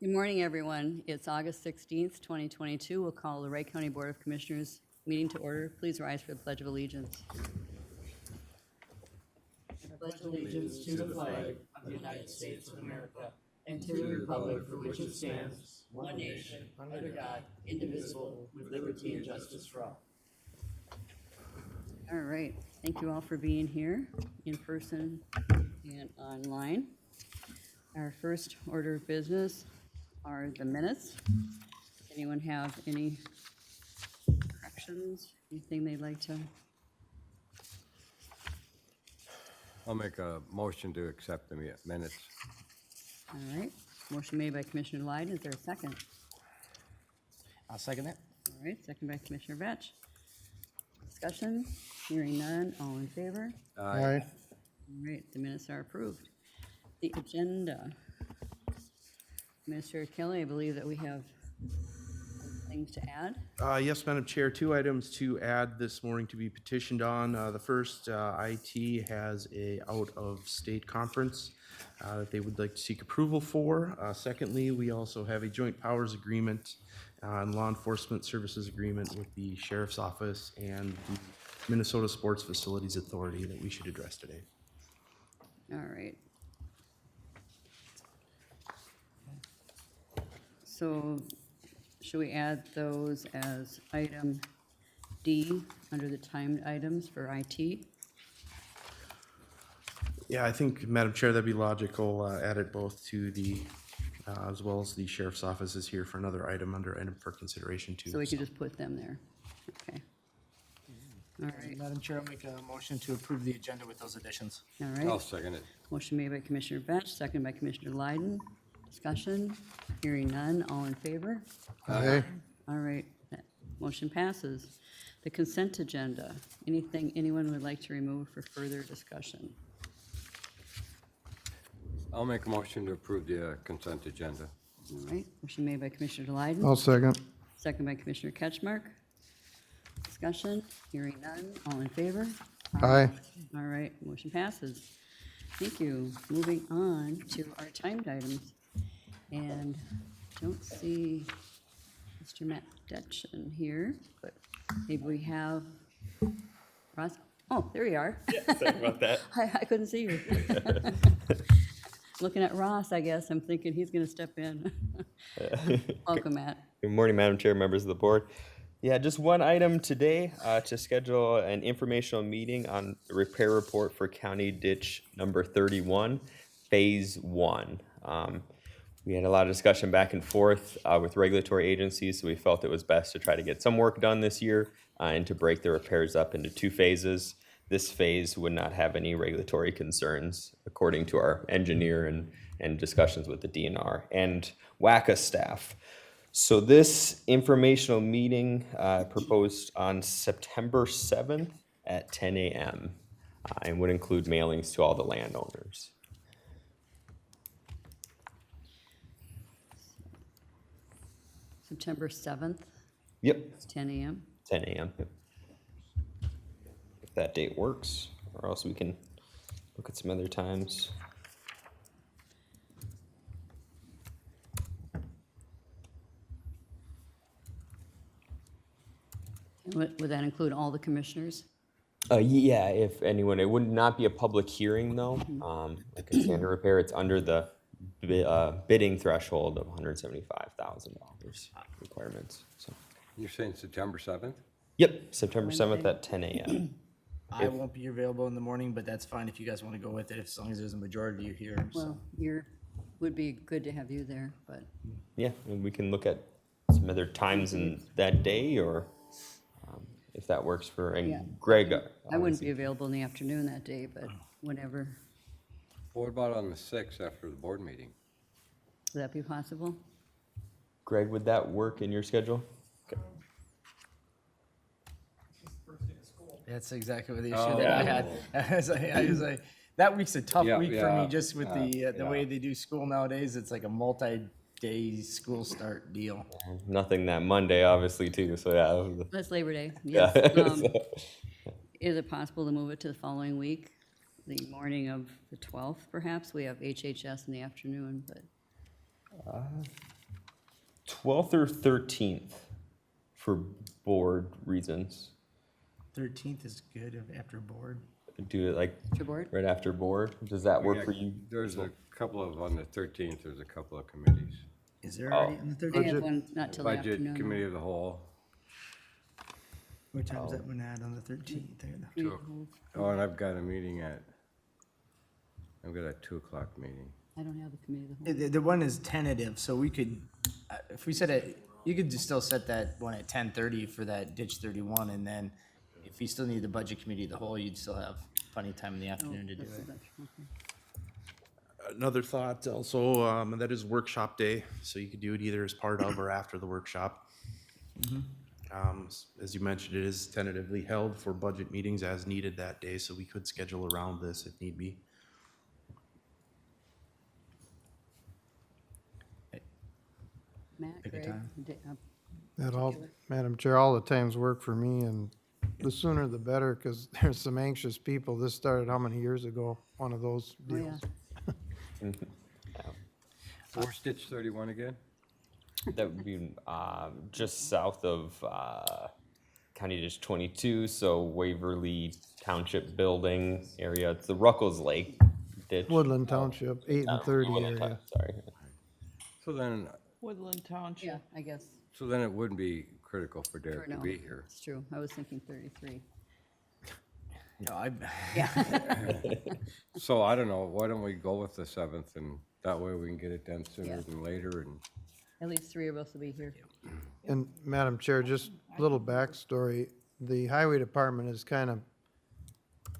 Good morning, everyone. It's August 16th, 2022. We'll call the Wright County Board of Commissioners meeting to order. Please rise for the Pledge of Allegiance. I pledge allegiance to the flag of the United States of America and to the republic for which it stands, one nation, under God, indivisible, with liberty and justice for all. All right. Thank you all for being here in person and online. Our first order of business are the minutes. Does anyone have any corrections, anything they'd like to? I'll make a motion to accept the minutes. All right, motion made by Commissioner Lyden. Is there a second? I'll second it. All right, second by Commissioner Vetch. Discussion, hearing none, all in favor? Aye. All right, the minutes are approved. The agenda. Administrator Kelly, I believe that we have things to add. Yes, Madam Chair, 2 items to add this morning to be petitioned on. The first, IT has a out-of-state conference that they would like to seek approval for. Secondly, we also have a joint powers agreement and law enforcement services agreement with the Sheriff's Office and the Minnesota Sports Facilities Authority that we should address today. All right. So should we add those as item D under the timed items for IT? Yeah, I think, Madam Chair, that'd be logical. Add it both to the, as well as the Sheriff's Office is here for another item under item for consideration too. So we could just put them there. Okay. All right. Madam Chair, I'll make a motion to approve the agenda with those additions. All I'll right. second it. Motion made by Commissioner Vetch, second by Commissioner Lyden. Discussion, hearing none, all in favor? Aye. All right, that motion passes. The consent agenda, anything anyone would like to remove for further discussion? I'll make a motion to approve the consent agenda. All right, motion made by Commissioner Lyden. I'll second. Second by Commissioner Ketchmark. Discussion, hearing none, all in favor? Aye. All right, motion passes. Thank you. Moving on to our timed items. And don't see Mr. Matt Detchen here, but maybe we have Ross. Oh, there you are. Yeah, sorry about that. I couldn't see you. Looking at Ross, I guess, I'm thinking he's going to step in. Welcome, Matt. Good morning, Madam Chair, members of the board. Yeah, just one item today to schedule an informational meeting on the repair report for County Ditch number 31, Phase 1. We had a lot of discussion back and forth with regulatory agencies, so we felt it was best to try to get some work done this year and to break the repairs up into 2 phases. This phase would not have any regulatory concerns, according to our engineer and discussions with the DNR and WACA staff. So this informational meeting proposed on September 7th at 10 a.m. And would include mailings to all the landowners. September 7th, Yep, it's 10 a.m. 10 a.m. Yep. If that date works, or else we can look at some other times. Would that include all the commissioners? Yeah, if anyone, it would not be a public hearing though. Like a standard repair, it's under the bidding threshold of $175,000 requirements. So, You're saying September 7th? yep, September 7th at 10 a.m. I won't be available in the morning, but that's fine if you guys want to go with it, as long as there's a majority of you here. So. Well, would be good to have you there, but Yeah, and we can look at some other times in that day, or if that works for, and Yeah. Greg. I wouldn't be available in the afternoon that day, but whenever. What about on the 6th after the board meeting? Would that be possible? Greg, would that work in your schedule? That's exactly what the issue that I had. I was like, that week's a tough Yeah, week for yeah, me, just with the yeah. way they do school nowadays. It's like a multi-day school start deal. Nothing that Monday, obviously, too. So yeah. That's Labor Day, Yeah. yes. Is it possible to move it to the following week, the morning of the 12th, perhaps? We have HHS in the afternoon, but 12th or 13th for board reasons. 13th is good after board. Do it like Your board? right after board. Does that work for you? There's a couple of, on the 13th, there's a couple of committees. Is there already on the They 13th? have one not till the Budget afternoon. Committee of the Whole. What time is that one at on the 13th? Oh, and I've got a meeting I've got a 2 o'clock meeting. I don't have the committee of the whole. The one is tentative, so we could, if we set it, you could just still set that one at 10:30 for that ditch 31, and then if you still need the budget committee of the whole, you'd still have plenty of time in the afternoon to do That's it. the Dutch, okay. Another thought also, that is workshop day, so you could do it either as part of or after the workshop. As you mentioned, it is tentatively held for budget meetings as needed that day, so we could schedule around this if need be. Matt, Pick a Greg, time. That all, Madam Chair, all the times work for me, and the sooner the better, because there's some anxious people. This started how many years ago? One of those Oh, yeah. deals. Where's ditch 31 again? That would be just south of County Dish 22, so Waverly Township building area. It's the Ruckles Lake ditch. Woodland Township, 8 and 30 Woodland area. Sorry. So then, Woodland Township. Yeah, I guess, it wouldn't be critical for for Derek to now. be here. It's true. I was thinking 33. No, I, So I don't know, why don't we go with the 7th, and that way we can get it done sooner Yeah. than later, and At least 3 of us will be here. And Madam Chair, just a little backstory. The Highway Department is kind of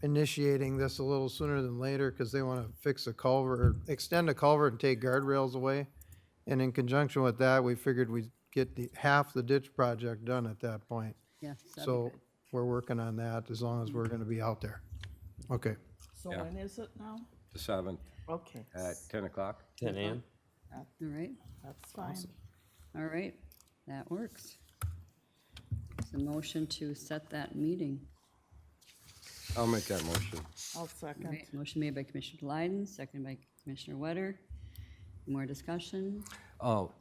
initiating this a little sooner than later because they want to fix a culvert, or extend a culvert and take guardrails away. And in conjunction with that, we figured we'd get half the ditch project done at that point. Yeah, that'd be So good. we're working on that as long as we're going to be out there. Okay. So Yeah. when is it now? the 7th Okay, at 10 o'clock. 10 a.m. All right, that's fine. all right, that works. It's a motion to set that meeting. I'll make that motion. I'll All second. right, motion made by Commissioner Glyden, seconded by Commissioner Wetter. More discussion? Oh,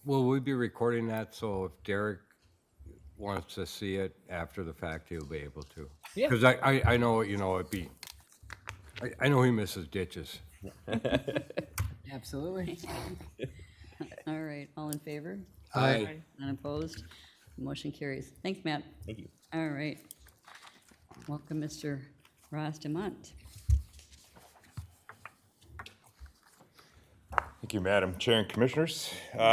will we be recording that, so if Derek wants to see it after the fact, he'll be able to? Yeah. Because I know, I know he misses ditches. absolutely. All right, all in favor? Aye. None opposed? Motion carries. Thanks, Matt. Thank you. All right. Welcome, Mr. Ross Demont. Thank you, Madam Chair and Commissioners.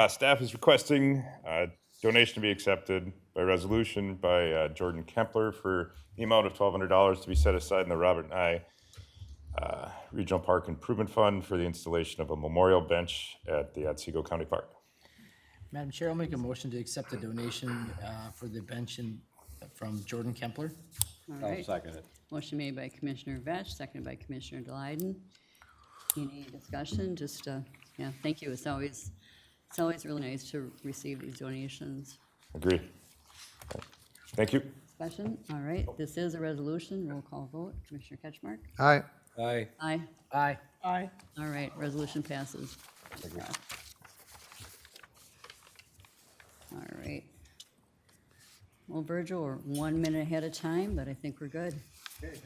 Staff is requesting a donation to be accepted by resolution by Jordan Kempler for the amount of $1,200 to be set aside in the Robert and I Regional Park Improvement Fund for the installation of a memorial bench at the Otsego County Park. Madam Chair, I'll make a motion to accept the donation for the bench from Jordan Kempler. All I'll right. second it. Motion made by Commissioner Vetch, seconded by Commissioner Glyden. Any discussion? Just, yeah, thank you. It's always really nice to receive these donations. Agree. Thank you. Discussion? All right, this is a resolution. Roll call vote. Commissioner Ketchmark? Aye. Aye. Aye. Aye. Aye. All right, resolution passes. All right. Well, Virgil, we're 1 minute ahead of time, but I think we're good. Good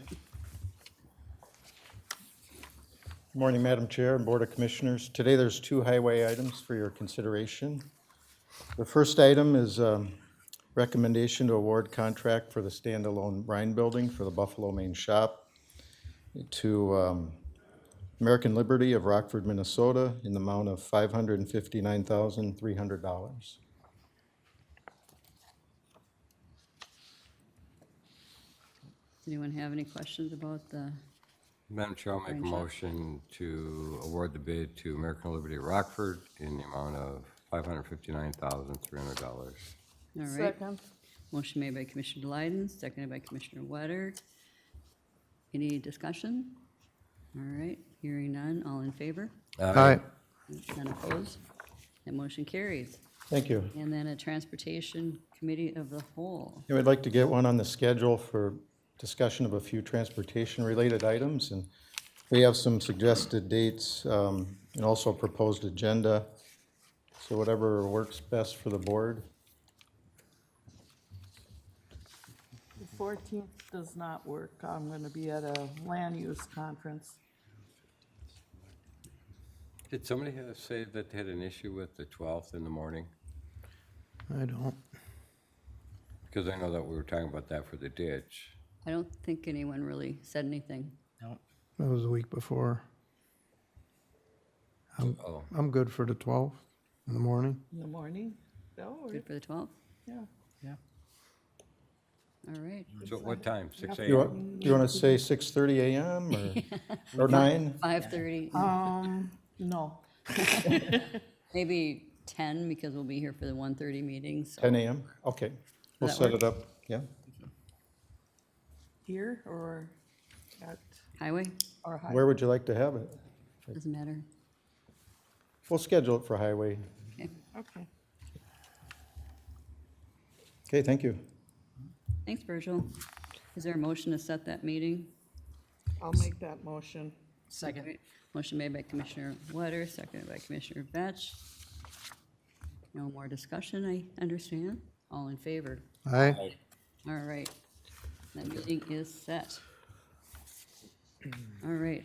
morning, Madam Chair and Board of Commissioners. Today, there's 2 highway items for your consideration. The first item is recommendation to award contract for the standalone brine building for the Buffalo Main Shop to American Liberty of Rockford, Minnesota, in the amount of $559,300. Does anyone have any questions about the, Madam Chair, I'll make a Range up. motion to award the bid to American Liberty Rockford in the amount of $559,300. all right? Second. Motion made by Commissioner Glyden, seconded by Commissioner Wetter. Any discussion? All right, hearing none, all in favor? Aye. None opposed? That motion carries. Thank you. And then a Transportation Committee of the Whole. Yeah, we'd like to get one on the schedule for discussion of a few transportation-related items, and we have some suggested dates and also a proposed agenda. So whatever works best for the board. The 14th does not work. I'm going to be at a land use conference. Did somebody say that they had an issue with the 12th in the morning? I don't. Because I know that we were talking about that for the ditch. I don't think anyone really said anything. No. That was the week before. Oh, I'm good for the 12th in the morning. In the morning? That'll work. Good for the 12th? Yeah. Yeah. All right. so what time? 6 You a.m.? want, you want to say 6:30 a.m. or 9? 5:30, No. maybe 10, because we'll be here for the 1:30 meeting, so. 10 a.m.? Okay, we'll that set work? it up, yeah. Here or at, Highway, or high? Where would you like to have it? doesn't matter. We'll schedule it for highway. Okay, Okay. Okay, thank you. thanks, Virgil. Is there a motion to set that meeting? I'll make that motion. Second. Right. Motion made by Commissioner Wetter, seconded by Commissioner Vetch. No more discussion, I understand. All in favor? Aye. All right. That meeting is set. All right.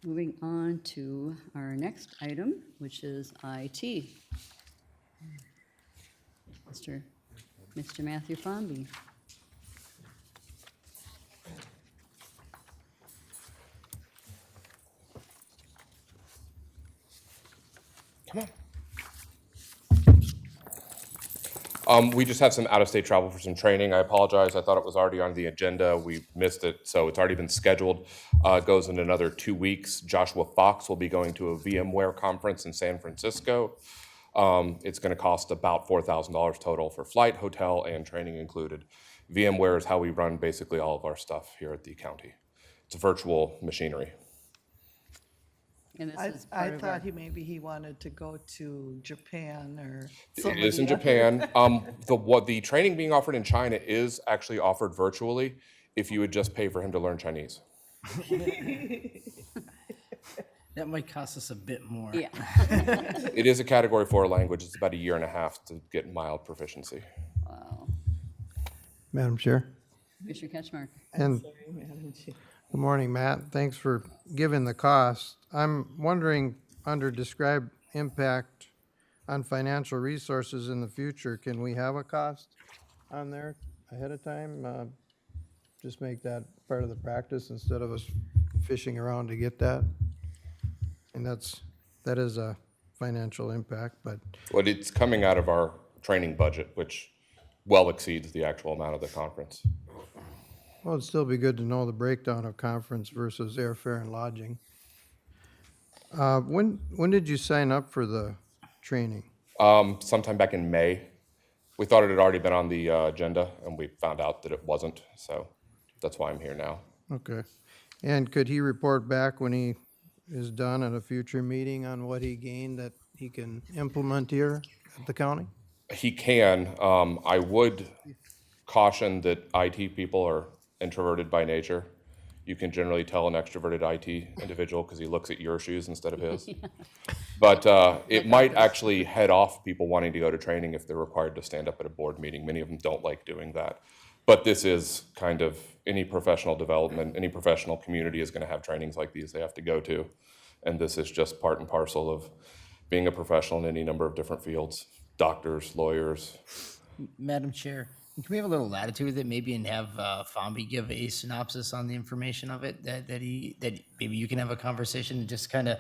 Moving on to our next item, which is IT. Mr. Matthew Fomby. We just have some out-of-state travel for some training. I apologize. I thought it was already on the agenda. We missed it, so it's already been scheduled. It goes in another 2 weeks. Joshua Fox will be going to a VMware conference in San Francisco. It's going to cost about $4,000 total for flight, hotel, and training included. VMware is how we run basically all of our stuff here at the county. It's virtual machinery. And this I is part of our, thought maybe he wanted to go to Japan or It some of is in the Japan. The training being offered in China is actually offered virtually if you would just pay for him to learn Chinese. That might cost us a bit more. yeah. It is a Category 4 language. It's about 1.5 years to get mild proficiency. Wow. Madam Chair. Commissioner Ketchmark. And good morning, Matt. Thanks for giving the cost. I'm wondering, under described impact on financial resources in the future, can we have a cost on there ahead of time? Just make that part of the practice instead of us fishing around to get that. And that is a financial impact, but But it's coming out of our training budget, which well exceeds the actual amount of the conference. well, it'd still be good to know the breakdown of conference versus airfare and lodging. When did you sign up for the training? Sometime back in May. We thought it had already been on the agenda, and we found out that it wasn't, so that's why I'm here now. Okay. And could he report back when he is done at a future meeting on what he gained that he can implement here at the county? He can. I would caution that IT people are introverted by nature. You can generally tell an extroverted IT individual because he looks at your shoes instead of his. But it might actually head off people wanting to go to training if they're required to stand up at a board meeting. Many of them don't like doing that. But this is kind of any professional development, any professional community is going to have trainings like these they have to go to. And this is just part and parcel of being a professional in any number of different fields, doctors, lawyers. Madam Chair, can we have a little latitude with it, maybe, and have Fomby give a synopsis on the information of it, that maybe you can have a conversation and just kind of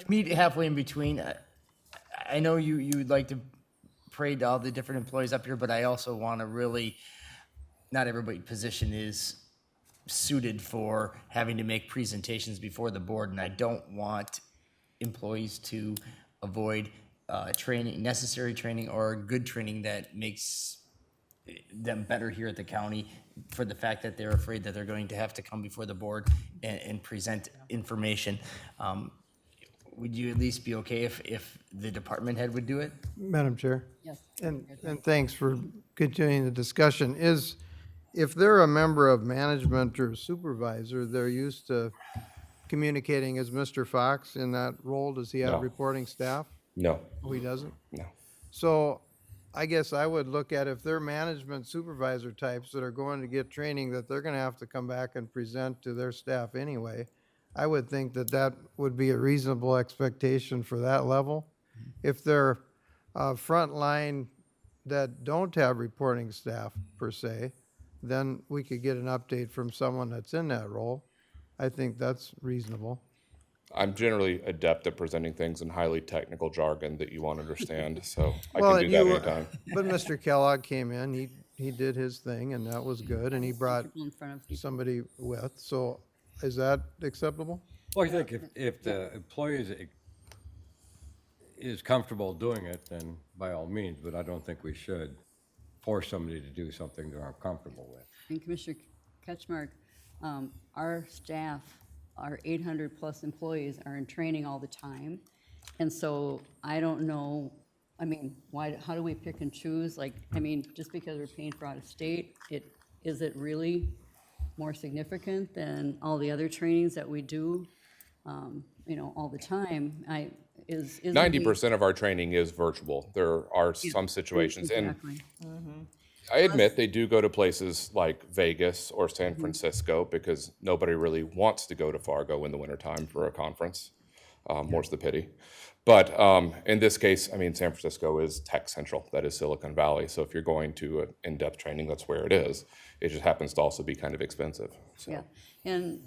meet halfway in between. I know you'd like to parade all the different employees up here, but I also want to really, not everybody's position is suited for having to make presentations before the board, and I don't want employees to avoid training, necessary training or good training that makes them better here at the county, for the fact that they're afraid that they're going to have to come before the board and present information. Would you at least be okay if the department head would do it? Madam Chair? Yes. And thanks for continuing the discussion. If they're a member of management or supervisor, they're used to communicating. Is Mr. Fox in that role? Does he have No. reporting staff? No, Oh, he doesn't? no. So I guess I would look at if they're management supervisor types that are going to get training, that they're gonna have to come back and present to their staff anyway. I would think that that would be a reasonable expectation for that level. If they're frontline that don't have reporting staff per se, then we could get an update from someone that's in that role. I think that's reasonable. I'm generally adept at presenting things in highly technical jargon that you won't understand, so I Well, can do that you- anytime. But Mr. Kellogg came in, he did his thing, and that was good, and he brought People in front of people. somebody with, so is that acceptable? Well, I think if the employee is comfortable doing it, then by all means, but I don't think we should force somebody to do something they're uncomfortable with. And Commissioner Ketchmark, our staff, our 800-plus employees are in training all the time. And so I don't know, I mean, how do we pick and choose? Like, I mean, just because we're paying for out of state, is it really more significant than all the other trainings that we do, all the time? Isn't 90% of our training is virtual. There are some situations, and Exactly. I admit they do go to places like Vegas or San Francisco because nobody really wants to go to Fargo in the wintertime for a conference. More's the pity. But in this case, I mean, San Francisco is tech central. That is Silicon Valley. So if you're going to an in-depth training, that's where it is. It just happens to also be kind of expensive. So. Yeah, and,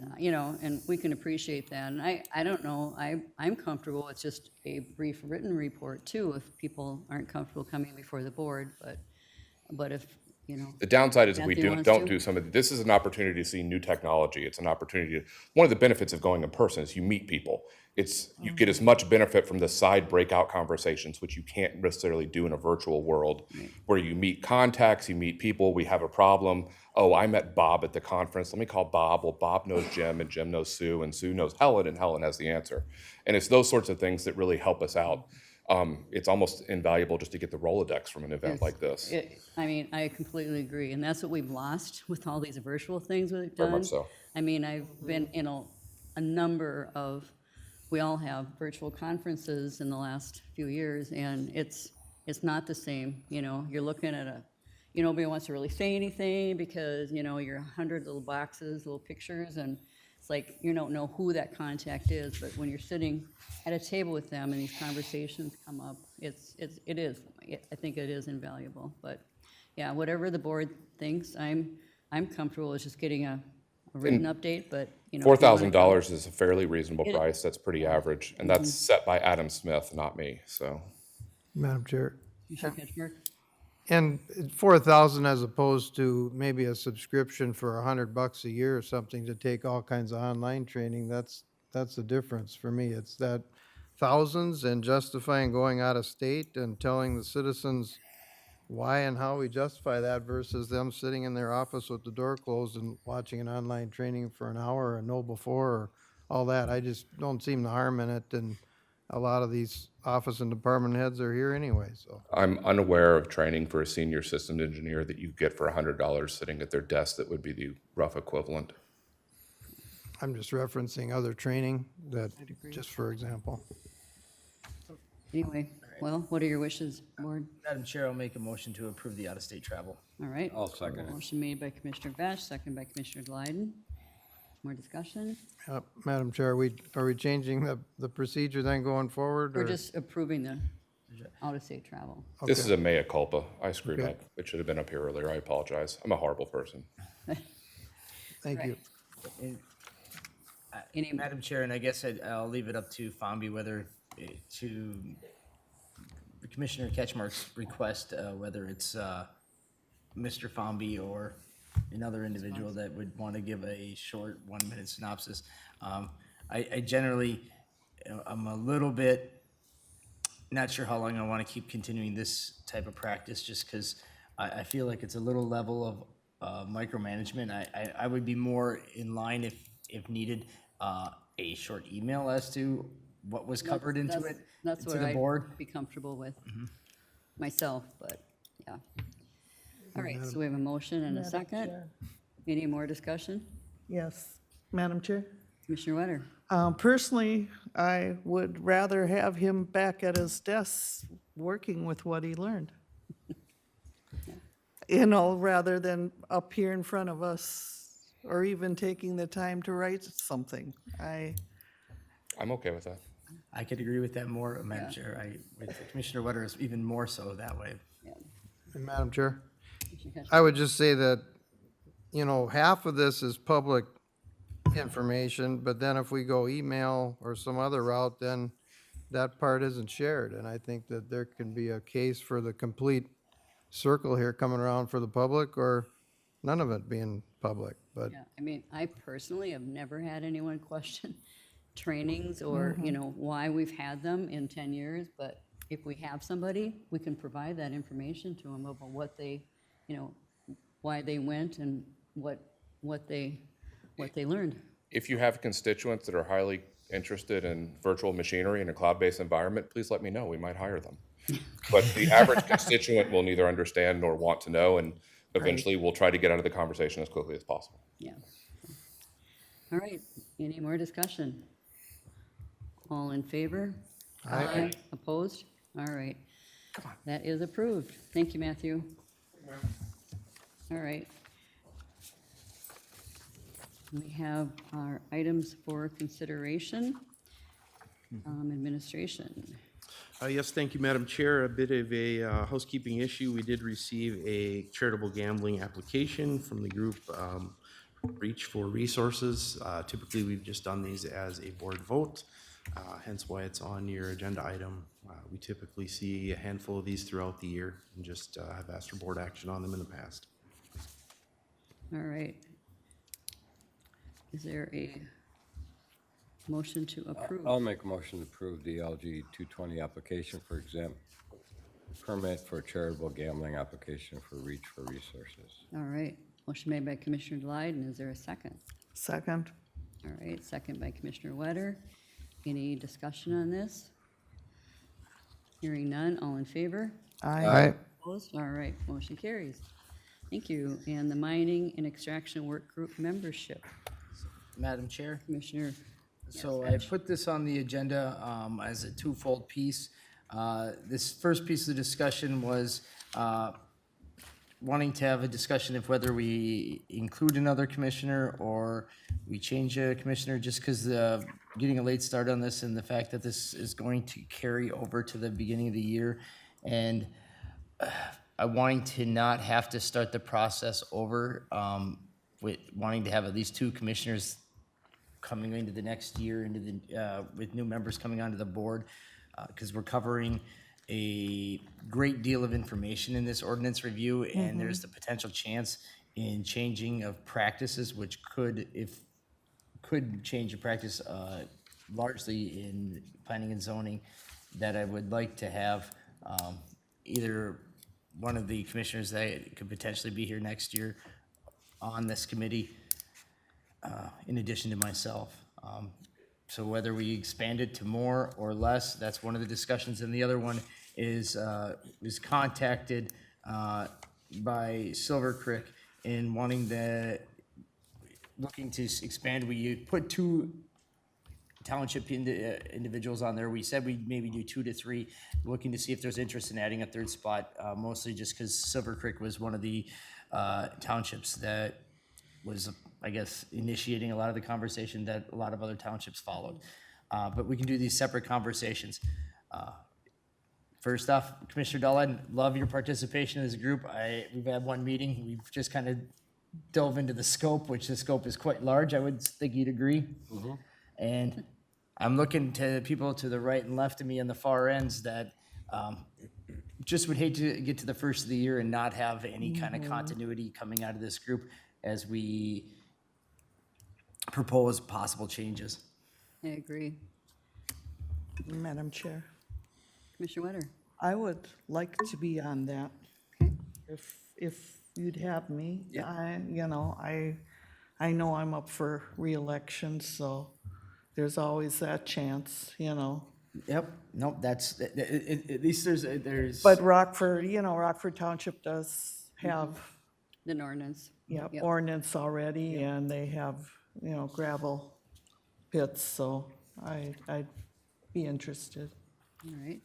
and we can appreciate that, and I don't know, I'm comfortable with just a brief written report too, if people aren't comfortable coming before the board, but if, The downside is if we Anthony don't wants to? do some of this is an opportunity to see new technology. It's an opportunity to, one of the benefits of going in person is you meet people. You get as much benefit from the side breakout conversations, which you can't necessarily do in a virtual world, where you meet contacts, you meet people, we have a problem. Oh, I met Bob at the conference. Let me call Bob. Well, Bob knows Jim, and Jim knows Sue, and Sue knows Helen, and Helen has the answer. And it's those sorts of things that really help us out. It's almost invaluable just to get the Rolodex from an event like this. I mean, I completely agree, and that's what we've lost with all these virtual things we've Very done. much so. I mean, I've been in a number of, we all have virtual conferences in the last few years, and it's not the same, you're looking at nobody wants to really say anything because, you're 100 little boxes, little pictures, and it's like you don't know who that contact is, but when you're sitting at a table with them and these conversations come up, I think it is invaluable. But yeah, whatever the board thinks, I'm comfortable with just getting a written update, but if you wanna $4,000 is a fairly reasonable price. That's pretty average, and that's set by Adam Smith, not me. So. Madam Chair. Commissioner Ketchmark? And 4,000 as opposed to maybe a subscription for $100 a year or something to take all kinds of online training, that's the difference for me. It's that thousands and justifying going out of state and telling the citizens why and how we justify that versus them sitting in their office with the door closed and watching an online training for an hour or know before or all that. I just don't see the harm in it, and a lot of these office and department heads are here anyway, so. I'm unaware of training for a senior systems engineer that you get for $100 sitting at their desk that would be the rough equivalent. I'm just referencing other training that, just for example. Anyway, well, what are your wishes, board? Madam Chair, I'll make a motion to approve the out-of-state travel. All right. I'll second it. Motion made by Commissioner Vesh, second by Commissioner Glyden. More discussion? Madam Chair, are we changing the procedure then going forward? We're or- just approving the out-of-state travel. This is a mea culpa. I screwed up. It should have been up here earlier. I apologize. I'm a horrible person. Thank you. Any, Madam Chair, and I guess I'll leave it up to Fomby whether to Commissioner Ketchmark's request, whether it's Mr. Fomby or another individual that would want to give a short 1-minute synopsis. I generally, I'm a little bit not sure how long I want to keep continuing this type of practice, just because I feel like it's a little level of micromanagement. I would be more in line if needed, a short email as to what was covered into it, that's to what the board. I'd be comfortable with myself, but, yeah. All right, so we have a motion and a second. Any more discussion? Yes, Madam Chair. Commissioner Wetter? Personally, I would rather have him back at his desk working with what he learned. You know, rather than up here in front of us, or even taking the time to write something. I'm okay with that. I could agree with that more, Madam Chair. With Commissioner Wetter is even more so that way. And Madam Chair, I would just say that, you know, half of this is public information, but then if we go email or some other route, then that part isn't shared. And I think that there can be a case for the complete circle here coming around for the public, or none of it being public, but. Yeah, I mean, I personally have never had anyone question trainings or, you know, why we've had them in 10 years, but if we have somebody, we can provide that information to them about what they, you know, why they went and what they learned. If you have constituents that are highly interested in virtual machinery in a cloud-based environment, please let me know. We might hire them. But the average constituent will neither understand nor want to know, and eventually we'll try to get out of the conversation as quickly as possible. Yeah. All right, any more discussion? All in favor? Aye. Opposed? All right. Come on. That is approved. Thank you, Matthew. All right. We have our items for consideration. Administration. Yes, thank you, Madam Chair. A bit of a housekeeping issue. We did receive a charitable gambling application from the group Reach for Resources. Typically, we've just done these as a board vote, hence why it's on your agenda item. We typically see a handful of these throughout the year and just have asked for board action on them in the past. All right. Is there a motion to approve? I'll make a motion to approve the LG 220 application for exempt permit for charitable gambling application for Reach for Resources. All right. Motion made by Commissioner Delyden. Is there a second? Second. All right, second by Commissioner Wetter. Any discussion on this? Hearing none, all in favor? Aye. Opposed? All right, motion carries. Thank you. And the mining and extraction work group membership, Madam Chair? Commissioner. So I put this on the agenda as a twofold piece. This first piece of the discussion was wanting to have a discussion of whether we include another commissioner or we change a commissioner, just because getting a late start on this and the fact that this is going to carry over to the beginning of the year. And I wanting to not have to start the process over with wanting to have at least two commissioners coming into the next year, into the with new members coming onto the board, because we're covering a great deal of information in this ordinance review, and there's the potential chance in changing of practices, which could change a practice largely in planning and zoning, that I would like to have either one of the commissioners that could potentially be here next year on this committee, in addition to myself. So whether we expand it to more or less, that's one of the discussions. And the other one is contacted by Silver Creek in looking to expand. We put two township individuals on there. We said we'd maybe do 2 to 3, looking to see if there's interest in adding a third spot, mostly just because Silver Creek was one of the townships that was, I guess, initiating a lot of the conversation that a lot of other townships followed. But we can do these separate conversations. First off, Commissioner Delyden, love your participation as a group. We've had one meeting. We've just kind of dove into the scope, which the scope is quite large. I would think you'd agree. And I'm looking to people to the right and left of me on the far ends that just would hate to get to the first of the year and not have any kind of continuity coming out of this group as we propose possible changes. I agree. Madam Chair, Commissioner Wetter. I would like to be on that. If you'd have me. I know I'm up for reelection, so there's always that chance, Yep, nope, that's, at least there's. But Rockford Township does have, The ordinance. ordinance already, and they have, gravel pits, so I'd be interested. All right.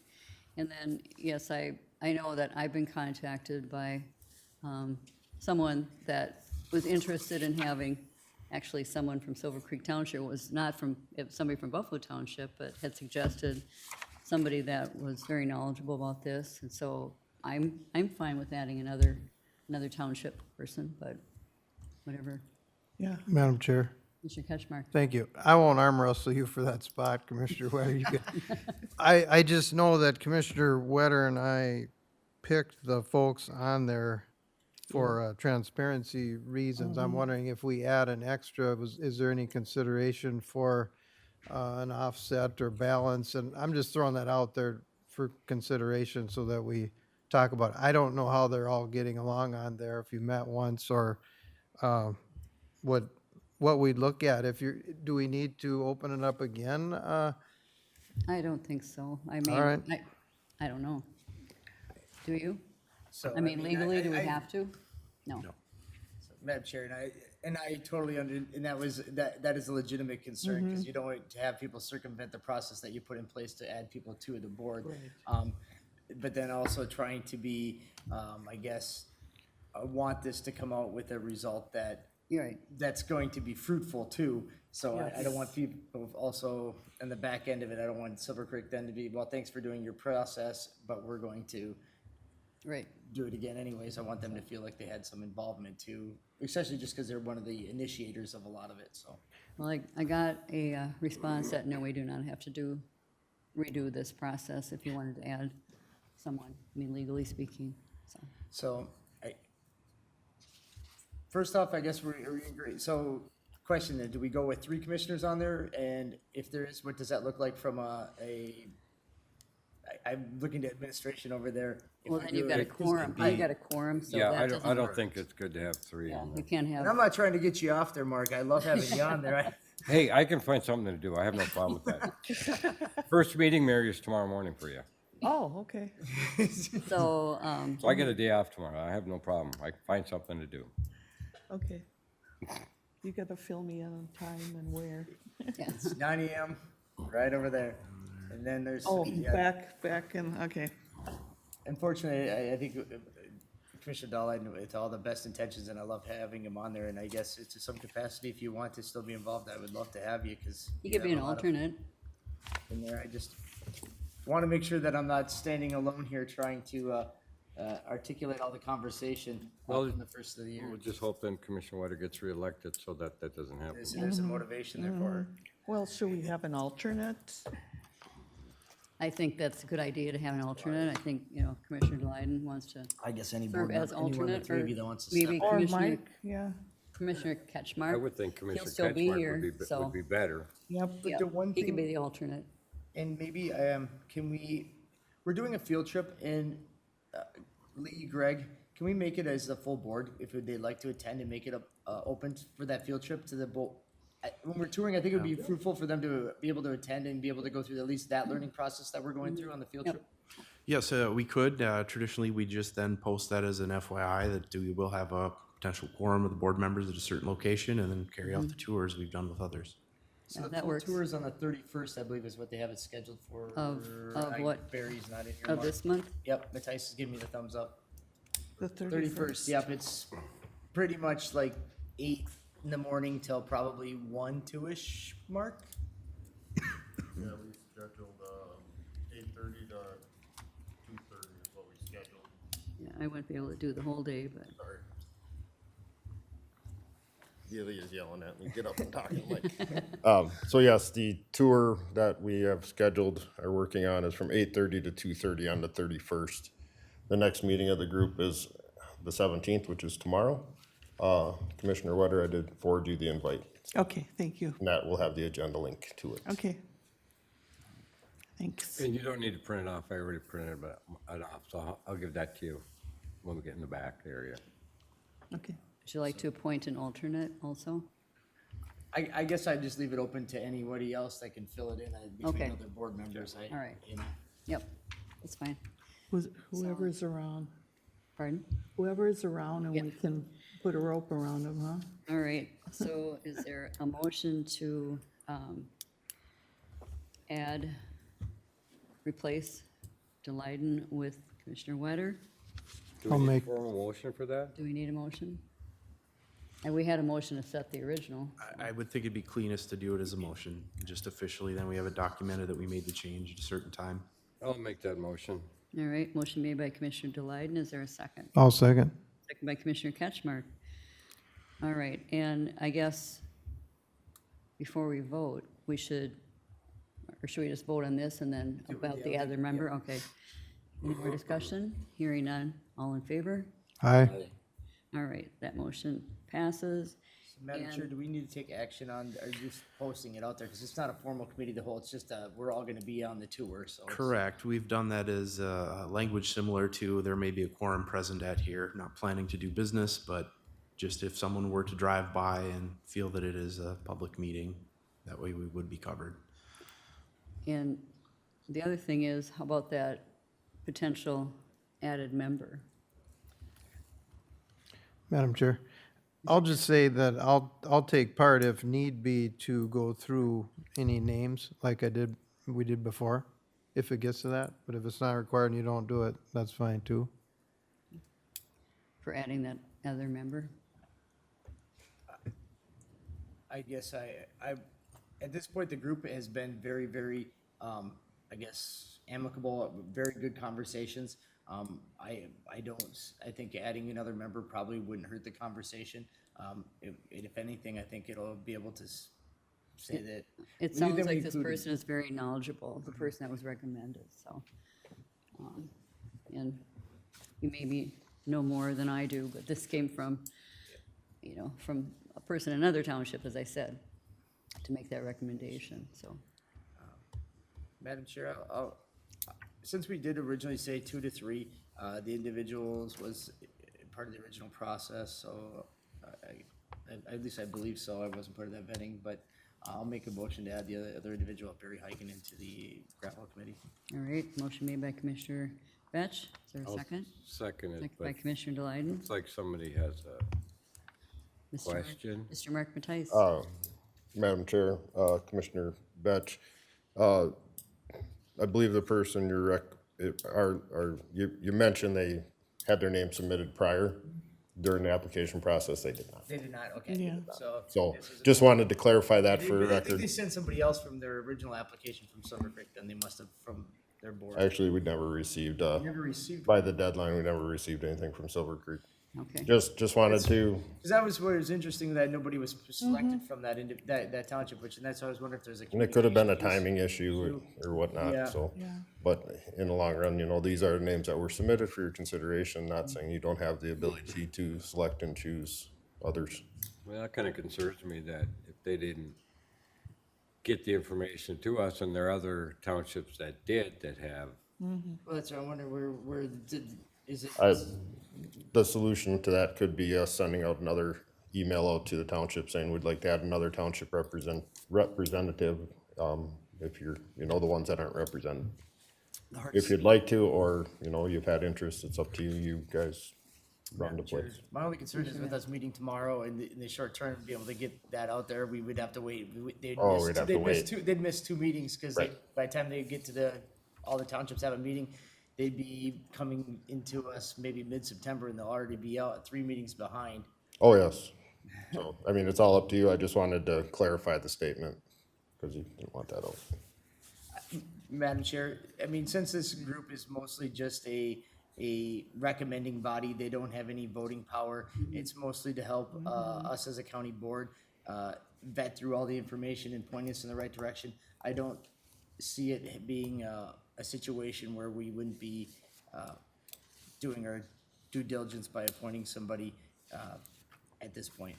And then, yes, I know that I've been contacted by someone that was interested in having, actually someone from Silver Creek Township, was not from, somebody from Buffalo Township, but had suggested somebody that was very knowledgeable about this. And so I'm fine with adding another township person, but whatever. Yeah. Madam Chair, Mr. Ketchmark. thank you. I won't arm wrestle you for that spot, Commissioner Wetter. You can, I just know that Commissioner Wetter and I picked the folks on there for transparency reasons. I'm wondering if we add an extra, is there any consideration for an offset or balance? And I'm just throwing that out there for consideration so that we talk about it. I don't know how they're all getting along on there, if you met once, or what we'd look at. Do we need to open it up again? I don't think so. I mean, All right. I don't know. Do you? So, I mean, legally, do we have to? No. Madam Chair, and I totally and that is a legitimate concern, because you don't want to have people circumvent the process that you put in place to add people to the board. But then also trying to be, I guess, I want this to come out with a result that You're right. that's going to be fruitful too. So I don't want people also, in the back end of it, I don't want Silver Creek then to be, well, thanks for doing your process, but we're going to Right. do it again anyways. I want them to feel like they had some involvement too, especially just because they're one of the initiators of a lot of it, so. Well, I got a response that, no, we do not have to redo this process if you wanted to add someone, I mean, legally speaking, so. So, first off, I guess we agree. So, question then, do we go with 3 commissioners on there? And if there is, what does that look like from I'm looking to administration over there. If Well, we then you've do got a it- quorum, you got a quorum, so Yeah, that I doesn't don't work. think it's good to have 3 Yeah, on you there. can't And I'm have, not trying to get you off there, Mark. I love having you on there. Hey, I can find something to do. I have no problem with that. First meeting, Mary, is tomorrow morning for you. Oh, okay. so, So I get a day off tomorrow. I have no problem. I can find something to do. Okay. You gotta fill me in on time and where. yeah. 9 AM, right over there. And then there's, Oh, yeah, back in, okay. unfortunately, I think Commissioner Dahl, with all the best intentions, and I love having him on there, and I guess it's to some capacity, if you want to still be involved, I would love to have you, because. You could be an alternate. In there, I just want to make sure that I'm not standing alone here trying to articulate all the conversation Well, in the first of the year. We'll just hope then Commissioner Whitter gets reelected so that that doesn't happen. There's a motivation there for her. Well, should we have an alternate? I think that's a good idea to have an alternate. I think, Commissioner Delyden wants to I guess any serve board as member, any one of the alternate, three or of you that wants to maybe step. Or Commissioner, Mike, yeah. Commissioner Ketchmark. I would think He'll Commissioner still be Ketchmark here, would so, be better. Yep. yeah, the one he can be thing- the alternate. And maybe, we're doing a field trip, and Lee, Greg, can we make it as the full board, if they'd like to attend, and make it open for that field trip to the when we're touring, I think it would be fruitful for them to be able to attend and be able to go through at least that learning process that we're going through on the field Yep. trip. Yes, we could. Traditionally, we just then post that as an FYI that we will have a potential quorum of the board members at a certain location and then carry out the tours we've done with others. So Yeah, the that full works. tour is on the 31st, I believe, is what they have it scheduled for. Of what? Barry's not in here. Of Mark. this month? Yep, Matthijs is giving me the thumbs up. The 31st, yep, it's pretty much like 8 in the morning till probably 1, 2-ish, Mark? Yeah, we scheduled, 8:30 to 2:30 is what we scheduled. Yeah, I wouldn't be able to do the whole day, but, Sorry. Gilly is yelling at me, get up and talk to the mic. So yes, the tour that we have scheduled, are working on, is from 8:30 to 2:30 on the 31st. The next meeting of the group is the 17th, which is tomorrow. Commissioner Wetter, I did forward you the invite, Okay, thank you. and that will have the agenda link to it. Okay. Thanks. And you don't need to print it off. I already printed it off, so I'll give that to you when we get in the back area. Okay. would you like to appoint an alternate also? I guess I'd just leave it open to anybody else that can fill it in between Okay. other board members. All right. You know. Yep, that's fine. Whoever's around, Pardon? whoever's around, and Yeah. we can put a rope around them, huh? All right, so is there a motion to replace Delyden with Commissioner Wetter. Do I'll we need a make- formal motion for that? Do we need a motion? And we had a motion to set the original. I would think it'd be cleanest to do it as a motion, just officially, then we have it documented that we made the change at a certain time. I'll make that motion. All right, motion made by Commissioner Delyden. Is there a second? I'll second. Second by Commissioner Ketchmark. All right, and I guess before we vote, we should, or should we just vote on this and then about the other member? Okay. Any more discussion? Hearing none. All in favor? Aye. All right, that motion passes. Madam Chair, do we need to take action on, or just posting it out there? Because it's not a formal committee of the whole, it's just, we're all gonna be on the tour, so. it's- Correct. We've done that as language similar to there may be a quorum present at here, not planning to do business, but just if someone were to drive by and feel that it is a public meeting, that way we would be covered. And the other thing is, how about that potential added member? Madam Chair, I'll just say that I'll take part if need be to go through any names like we did before, if it gets to that. But if it's not required and you don't do it, that's fine too. For adding that other member? I guess at this point, the group has been very, very, I guess, amicable, very good conversations. I think adding another member probably wouldn't hurt the conversation. If anything, I think it'll be able to say that. It we knew sounds them like this included. person is very knowledgeable, the person that was recommended, so. And you maybe know more than I do, but this came from, from a person in another township, as I said, to make that recommendation, so. Madam Chair, since we did originally say 2 to 3, the individuals was part of the original process, so at least I believe so. I wasn't part of that vetting, but I'll make a motion to add the other individual, Barry Heiken, into the gravel committee. All right, motion made by Commissioner Betch, is there a I'll second? Second it, Second by but Commissioner Delyden. it's like somebody has a Mr. Mark- question. Mr. Mark Matice. Madam Chair, Commissioner Betch, I believe the person you mentioned they had their name submitted prior during the application process. They did not. They did not, okay. Yeah. So just wanted to clarify that for the I think they record. sent somebody else from their original application from Silver Creek, then they must have from their board. Actually, we never received, Never received, by the deadline, we never received anything from Silver Creek. Okay, Just wanted to, because that was what was interesting, that nobody was selected from that township, and that's why I was wondering if there's a. and it could have been a communication timing issue or Yeah. whatnot, so. But in the long run, these are the names that were submitted for your consideration, not saying you don't have the ability to select and choose others. Well, that kind of concerns me that if they didn't get the information to us, and there are other townships that did that have, Well, that's why I wonder is it? The solution to that could be us sending out another email out to the township saying we'd like to add another township representative, if you're, the ones that aren't represented. If you'd like to, or, you've had interest, it's up to you, you guys run the place. My only concern is with us meeting tomorrow in the short term, be able to get that out there, we would have to wait. They'd Oh, miss we'd two- have to they'd miss wait. two- They'd miss 2 meetings, because Right. by the time they get to all the townships have a meeting, they'd be coming into us maybe mid-September, and they'll already be out 3 meetings behind. Oh, yes. So, it's all up to you. I just wanted to clarify the statement, because you didn't want that out. Madam Chair, since this group is mostly just a recommending body, they don't have any voting power. It's mostly to help us as a county board vet through all the information and point us in the right direction. I don't see it being a situation where we wouldn't be doing our due diligence by appointing somebody at this point.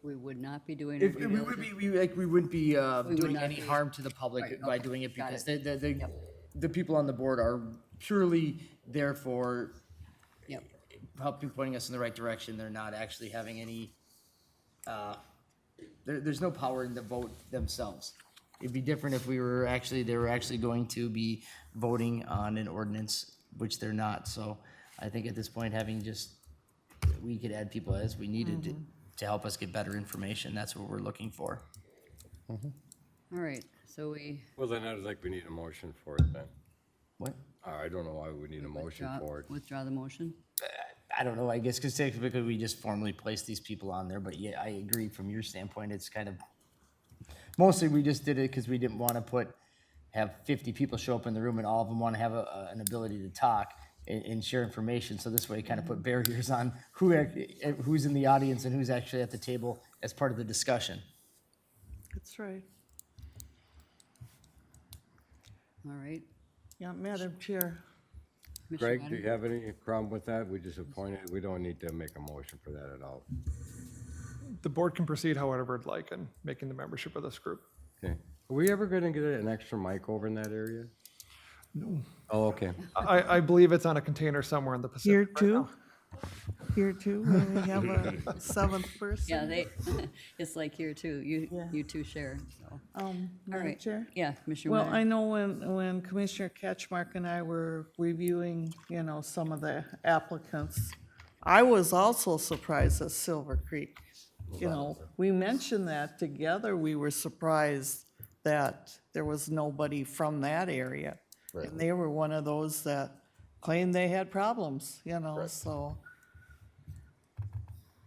we would not be doing. If our due we would diligence? be, we wouldn't be doing not any be- harm to the public Right, by okay, doing it, got because it. the people on the board are purely there for Yep. helping, pointing us in the right direction. They're not actually having any, there's no power in the vote themselves. It'd be different if they were actually going to be voting on an ordinance, which they're not. So I think at this point, we could add people as we needed to. to help us get better information. That's what we're looking for. All right, so Well, then I think we need a motion for it then. What? I don't know why we need a motion for it. withdraw the motion? I don't know, I guess, because typically we just formally place these people on there, but yeah, I agree from your standpoint, it's kind of, mostly we just did it because we didn't want to have 50 people show up in the room and all of them want to have an ability to talk and share information, so this way it kind of put barriers on who's in the audience and who's actually at the table as part of the discussion. That's right. All right. Yeah, Madam Chair. Commissioner Greg, do Goddard? you have any problem with that? We just appointed, we don't need to make a motion for that at all. The board can proceed however it'd like in making the membership of this group. Okay. Are we ever gonna get an extra mic over in that area? No. Oh, okay. I believe it's on a container somewhere in the Here Pacific. right now. too? Here too, when we have a seventh person? Yeah, it's like here too, you two share, so. All Madam right. Chair? Yeah, Commissioner Well, Winter. I know when Commissioner Ketchmark and I were reviewing, some of the applicants, I was also surprised at Silver Creek. We mentioned that together, we were surprised that there was nobody from that area. Right. And they were one of those that claimed they had problems, so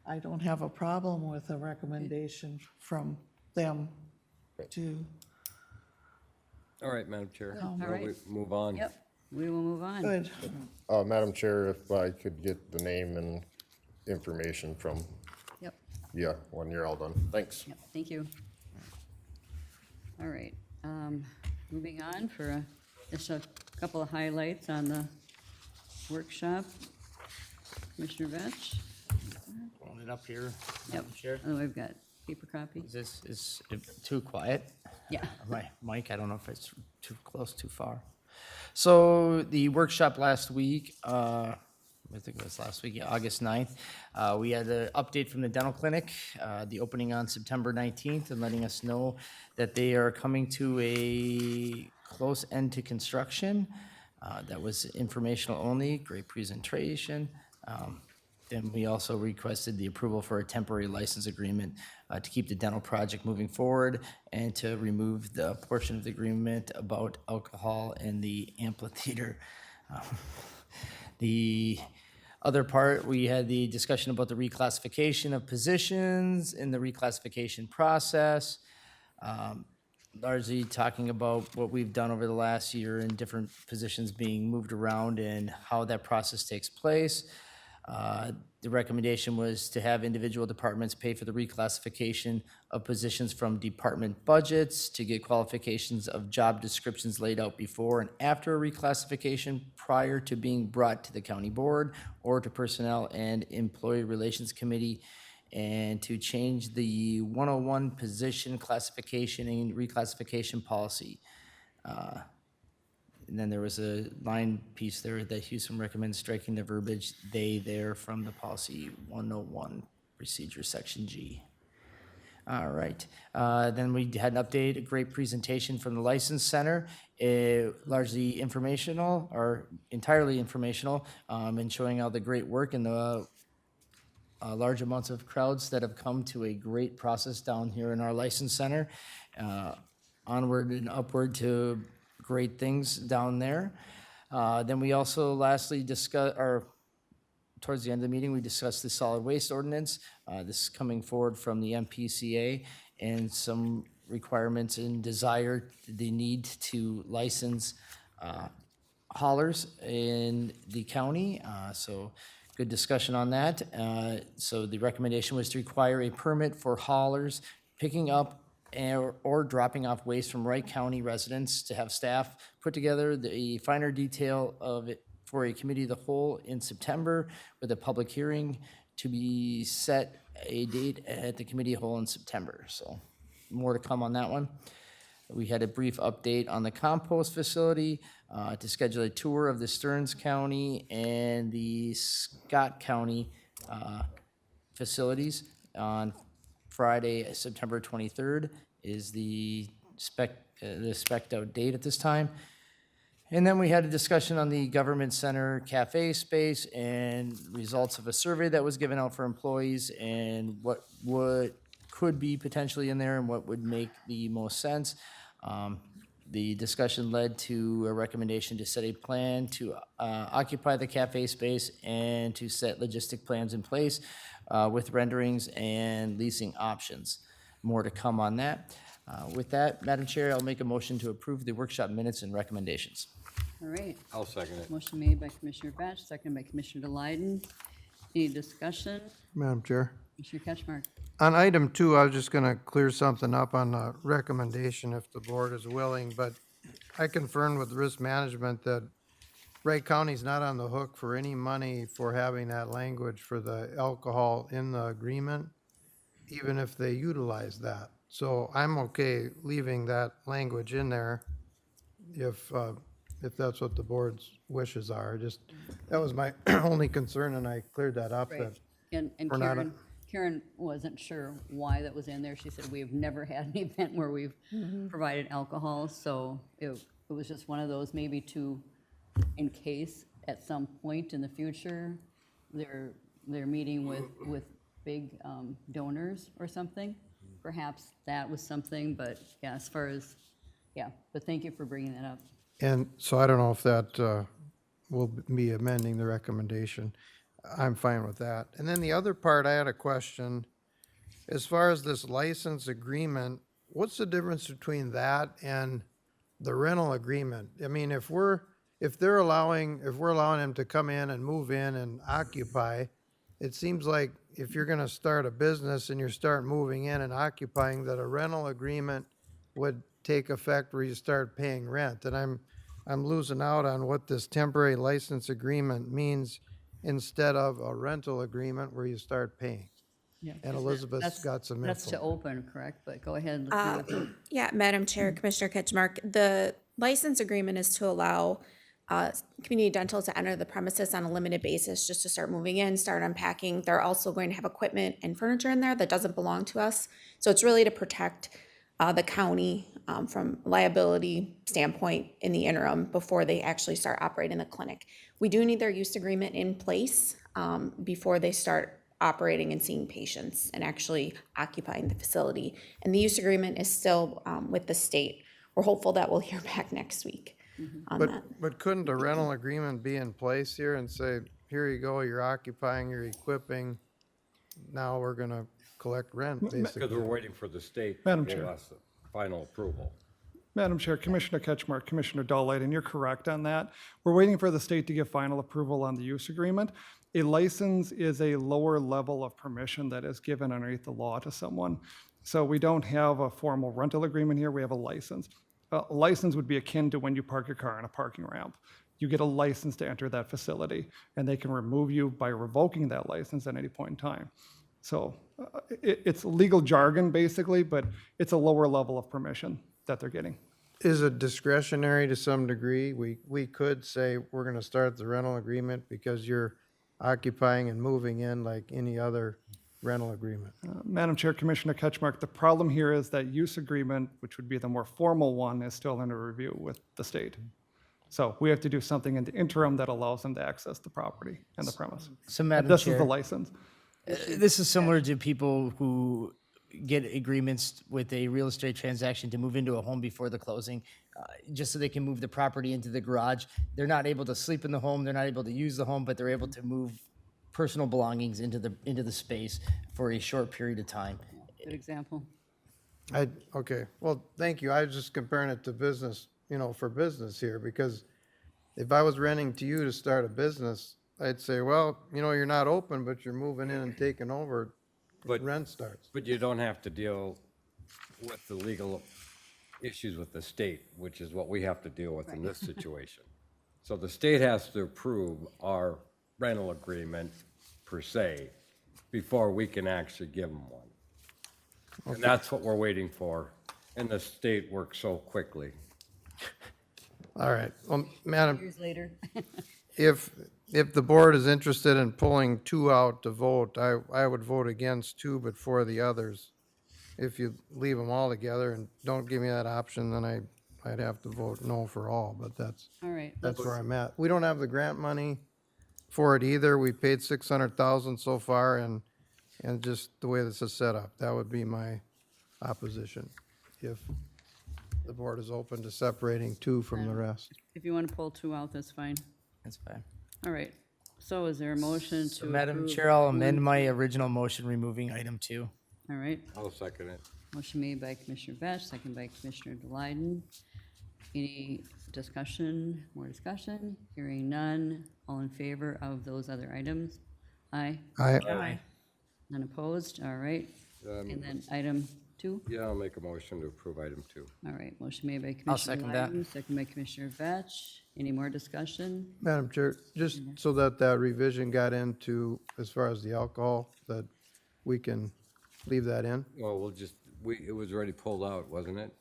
I don't have a problem with a recommendation from them to, All right, Madam Chair. All Well, right. we Move on. Yep, we will move on. good. Madam Chair, if I could get the name and information from, Yep, when you're all done. Thanks. yep, thank you. All right, moving on for just a couple of highlights on the workshop. Commissioner Vetch? Pulling it up here, Yep. Madam Chair. Oh, we've got paper copy. Is it too quiet? Yeah. My mic, I don't know if it's too close, too far. So the workshop last week, I think it was last week, yeah, August 9th, we had an update from the dental clinic, the opening on September 19th, and letting us know that they are coming to a close end to construction. That was informational only, great presentation. Then we also requested the approval for a temporary license agreement to keep the dental project moving forward and to remove the portion of the agreement about alcohol in the amphitheater. The other part, we had the discussion about the reclassification of positions in the reclassification process. Largely talking about what we've done over the last year and different positions being moved around and how that process takes place. The recommendation was to have individual departments pay for the reclassification of positions from department budgets to get qualifications of job descriptions laid out before and after a reclassification prior to being brought to the county board or to Personnel and Employee Relations Committee, and to change the 101 position classification and reclassification policy. And then there was a line piece there that Houston recommends striking the verbiage "they" there from the policy 101 procedure section G. All right. Then we had an update, a great presentation from the License Center, largely informational or entirely informational, and showing all the great work and the large amounts of crowds that have come to a great process down here in our License Center. Onward and upward to great things down there. Then we also lastly discussed, or towards the end of the meeting, we discussed the solid waste ordinance. This is coming forward from the MPCA and some requirements and desire, the need to license haulers in the county. So good discussion on that. So the recommendation was to require a permit for haulers picking up or dropping off waste from Wright County residents, to have staff put together the finer detail of it for a committee of the whole in September, with a public hearing to be set a date at the committee of the whole in September. So more to come on that one. We had a brief update on the compost facility, to schedule a tour of the Stearns County and the Scott County facilities on Friday, September 23rd is the spec'd out date at this time. And then we had a discussion on the government center cafe space and results of a survey that was given out for employees and what could be potentially in there and what would make the most sense. The discussion led to a recommendation to set a plan to occupy the cafe space and to set logistic plans in place with renderings and leasing options. More to come on that. With that, Madam Chair, I'll make a motion to approve the workshop minutes and recommendations. All right. I'll second it. Motion made by Commissioner Batch, seconded by Commissioner Delyden. Any discussion? Madam Chair. Commissioner Ketchmark? On item 2, I was just gonna clear something up on the recommendation if the board is willing, but I confirmed with risk management that Wright County's not on the hook for any money for having that language for the alcohol in the agreement, even if they utilize that. So I'm okay leaving that language in there if that's what the board's wishes are. Just, that was my only concern, and I cleared that up. Right. That And we're not Karen wasn't sure why that was in there. She said, we've never had an event where we've provided alcohol, so it was just one of those, maybe to, in case at some point in the future, they're meeting with big donors or something. Perhaps that was something, but yeah, as far as, yeah, but thank you for bringing that up. And so I don't know if that will be amending the recommendation. I'm fine with that. And then the other part, I had a question. As far as this license agreement, what's the difference between that and the rental agreement? I mean, if we're allowing them to come in and move in and occupy, it seems like if you're gonna start a business and you start moving in and occupying, that a rental agreement would take effect where you start paying rent. And I'm losing out on what this temporary license agreement means instead of a rental agreement where you start paying. And Elizabeth's got some info. That's to open, correct? But go ahead. let's see what- Yeah, Madam Chair, Commissioner Ketchmark, the license agreement is to allow community dental to enter the premises on a limited basis, just to start moving in, start unpacking. They're also going to have equipment and furniture in there that doesn't belong to us. So it's really to protect the county from liability standpoint in the interim before they actually start operating the clinic. We do need their use agreement in place before they start operating and seeing patients and actually occupying the facility. And the use agreement is still with the state. We're hopeful that we'll hear back next week on that. But couldn't a rental agreement be in place here and say, here you go, you're occupying, you're equipping, now we're gonna collect rent, Because basically? we're waiting for the state to Madam give Chair. us the final approval. Madam Chair, Commissioner Ketchmark, Commissioner Dahlite, and you're correct on that. We're waiting for the state to give final approval on the use agreement. A license is a lower level of permission that is given underneath the law to someone. So we don't have a formal rental agreement here, we have a license. A license would be akin to when you park your car on a parking ramp. You get a license to enter that facility, and they can remove you by revoking that license at any point in time. So it's legal jargon, basically, but it's a lower level of permission that they're getting. Is it discretionary to some degree? We could say, we're gonna start the rental agreement because you're occupying and moving in like any other rental agreement. Madam Chair, Commissioner Ketchmark, the problem here is that use agreement, which would be the more formal one, is still under review with the state. So we have to do something in the interim that allows them to access the property and the premise. So Madam This is Chair, the license. this is similar to people who get agreements with a real estate transaction to move into a home before the closing, just so they can move the property into the garage. They're not able to sleep in the home, they're not able to use the home, but they're able to move personal belongings into the space for a short period of time. Good example. Okay, well, thank you. I was just comparing it to business, for business here, because if I was renting to you to start a business, I'd say, well, you're not open, but you're moving in and taking over, But- rent starts. But you don't have to deal with the legal issues with the state, which is what we have to deal with in this situation. So the state has to approve our rental agreement per se before we can actually give them one. And that's what we're waiting for, and the state works so quickly. All right, well, Madam, Years later. if the board is interested in pulling 2 out to vote, I would vote against 2, but for the others. If you leave them all together and don't give me that option, then I'd have to vote no for all, but that's All right, that's let's, where I'm at. We don't have the grant money for it either. We paid 600,000 so far, and just the way this is set up, that would be my opposition. If the board is open to separating two from the rest. if you want to pull two out, that's fine. That's fine. All right, so is there a motion So to Madam approve Chair, I'll one, amend my original motion removing item 2. All right, I'll second it. motion made by Commissioner Vetch, second by Commissioner Delyden. Any discussion, more discussion? Hearing none. All in favor of those other items? Aye. Aye. None opposed? All right. And then item 2? Yeah, I'll make a motion to approve item 2. All right, motion made by I'll Commissioner second that. Delyden, second by Commissioner Vetch. Any more discussion? Madam Chair, just so that that revision got into, as far as the alcohol, that we can leave that in, Well, we'll just, it was already pulled out, wasn't it?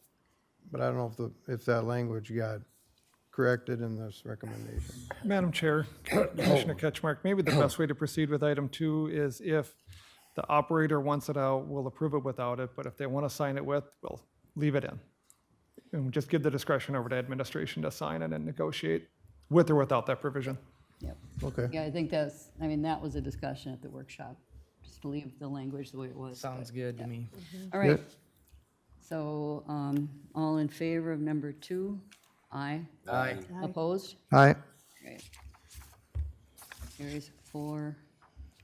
but I don't know if that language got corrected in this recommendation. Madam Chair, Commissioner Ketchmark, maybe the best way to proceed with item 2 is if the operator wants it out, we'll approve it without it, but if they want to sign it with, we'll leave it in. And just give the discretion over to administration to sign it and negotiate with or without that provision. Yep. Okay. Yeah, I think that's, I mean, that was a discussion at the workshop, just to leave the language the way it was. Sounds good to me. All right. So, all in favor of number 2? Aye. Aye. Opposed? Aye. Great. Carries 4-1.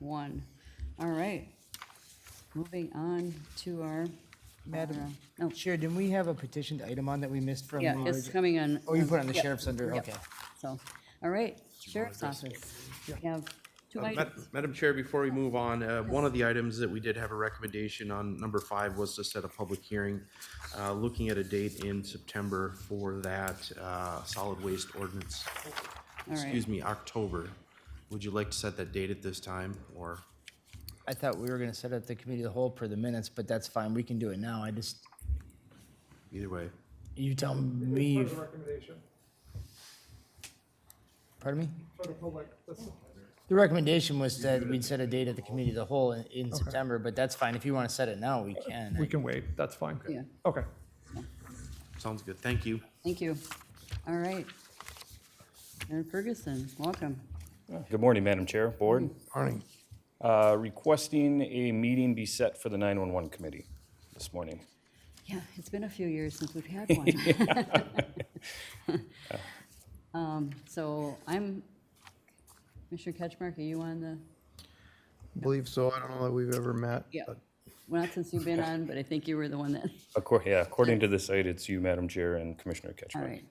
All right. Moving on to our. Madam No, Chair, didn't we have a petitioned item on that we missed from? yeah, the it's origi- coming on. Oh, you put it on the Yep, sheriff's under, yep. okay. So, all right, Sheriff's Office. We have 2 items. Madam Chair, before we move on, one of the items that we did have a recommendation on, number 5, was to set a public hearing, looking at a date in September for that solid waste ordinance. All right. Excuse me, October. Would you like to set that date at this time, or? I thought we were gonna set up the committee of the whole per the minutes, but that's fine, we can do it now, I just, Either way. you tell me, if- Recommendation pardon me? for the public, The recommendation was that we'd set a date at the committee of the whole in September, but that's fine, if you wanna set it now, we can. we can wait, that's fine. Yeah, Okay. Sounds good. Thank you. thank you. All right. Aaron Ferguson, welcome. Good morning, Madam Chair, Board. Morning. Requesting a meeting be set for the 911 committee this morning. Yeah, it's been a few years since we've had one. So I'm, Commissioner Ketchmark, are you on the, Believe so. I don't know that we've ever met. yeah, but well, not since you've been on, but I think you were the one that, According to the site, it's you, Madam Chair, and Commissioner all Ketchmark. right.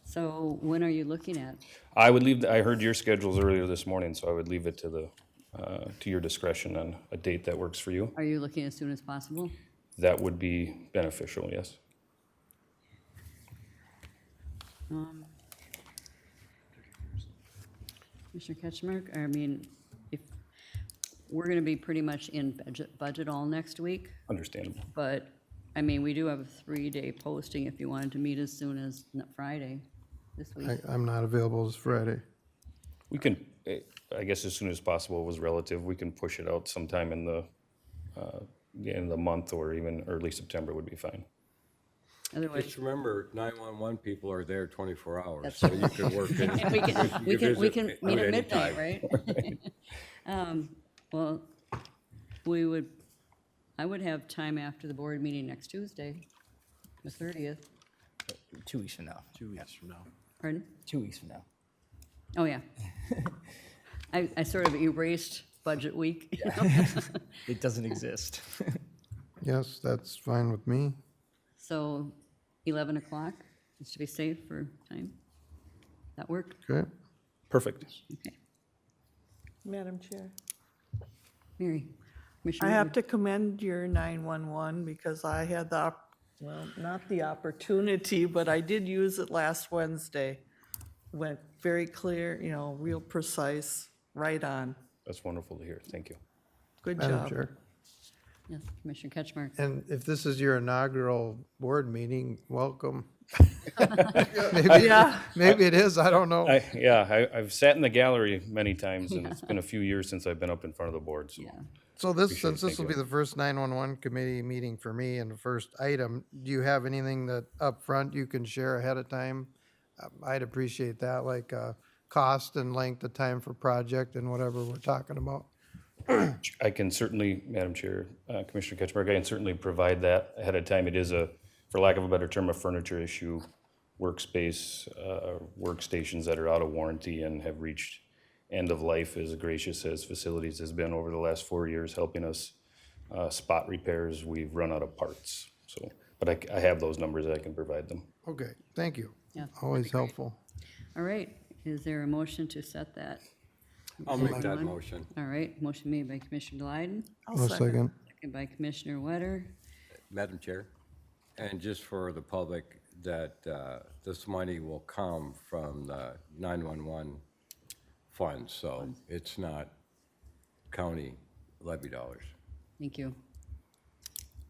So when are you looking at? I would leave, I heard your schedules earlier this morning, so I would leave it to your discretion on a date that works for you. Are you looking as soon as possible? That would be beneficial, yes. Commissioner Ketchmark, I mean, if, we're gonna be pretty much in budget all next week, Understandable. but, I mean, we do have a 3-day posting if you wanted to meet as soon as Friday this week. I'm not available this Friday. We can, I guess as soon as possible was relative. We can push it out sometime in the end of the month or even early September would be fine. Otherwise, Just remember, 911 people are there 24 hours, That's so true. you could work in. and we can visit meet at any midnight, time. right? Well, I would have time after the board meeting next Tuesday, the 30th. 2 weeks from now, 2 weeks from now. Pardon? 2 weeks from now. Oh, yeah. I sort of erased budget week. you know? It doesn't exist. Yes, that's fine with me. So 11 o'clock, just to be safe for time. That work? Okay. Perfect. Okay. Madam Chair. Mary? I Commissioner have Wood? to commend your 911 because I had well, not the opportunity, but I did use it last Wednesday. Went very clear, real precise, right on. That's wonderful to hear. Thank you. Good Madam job. Chair. Yes, Commissioner Ketchmark. And if this is your inaugural board meeting, welcome. Maybe, Yeah. maybe it is, I don't know. I've sat in the gallery many times, and it's been a few years since I've been up in front of the board, so Yeah. So this, Appreciate it. since this Thank will be you. the first 911 committee meeting for me and the first item, do you have anything that up front you can share ahead of time? I'd appreciate that, like cost and length of time for project and whatever we're talking about. I can certainly, Madam Chair, Commissioner Ketchmark, I can certainly provide that ahead of time. It is a, for lack of a better term, a furniture issue, workspace, workstations that are out of warranty and have reached end of life, as gracious as facilities has been over the last 4 years, helping us spot repairs. We've run out of parts. So, but I have those numbers, I can provide them. Okay, thank you. Yeah, that'd Always be great. helpful. All right, is there a motion to set that? I'll make that 911? motion. All right, motion made by Commissioner Delight, I'll No second. second. second by Commissioner Wetter. Madam Chair, and just for the public, that this money will come from the 911 funds, so it's not county levy dollars. Thank you.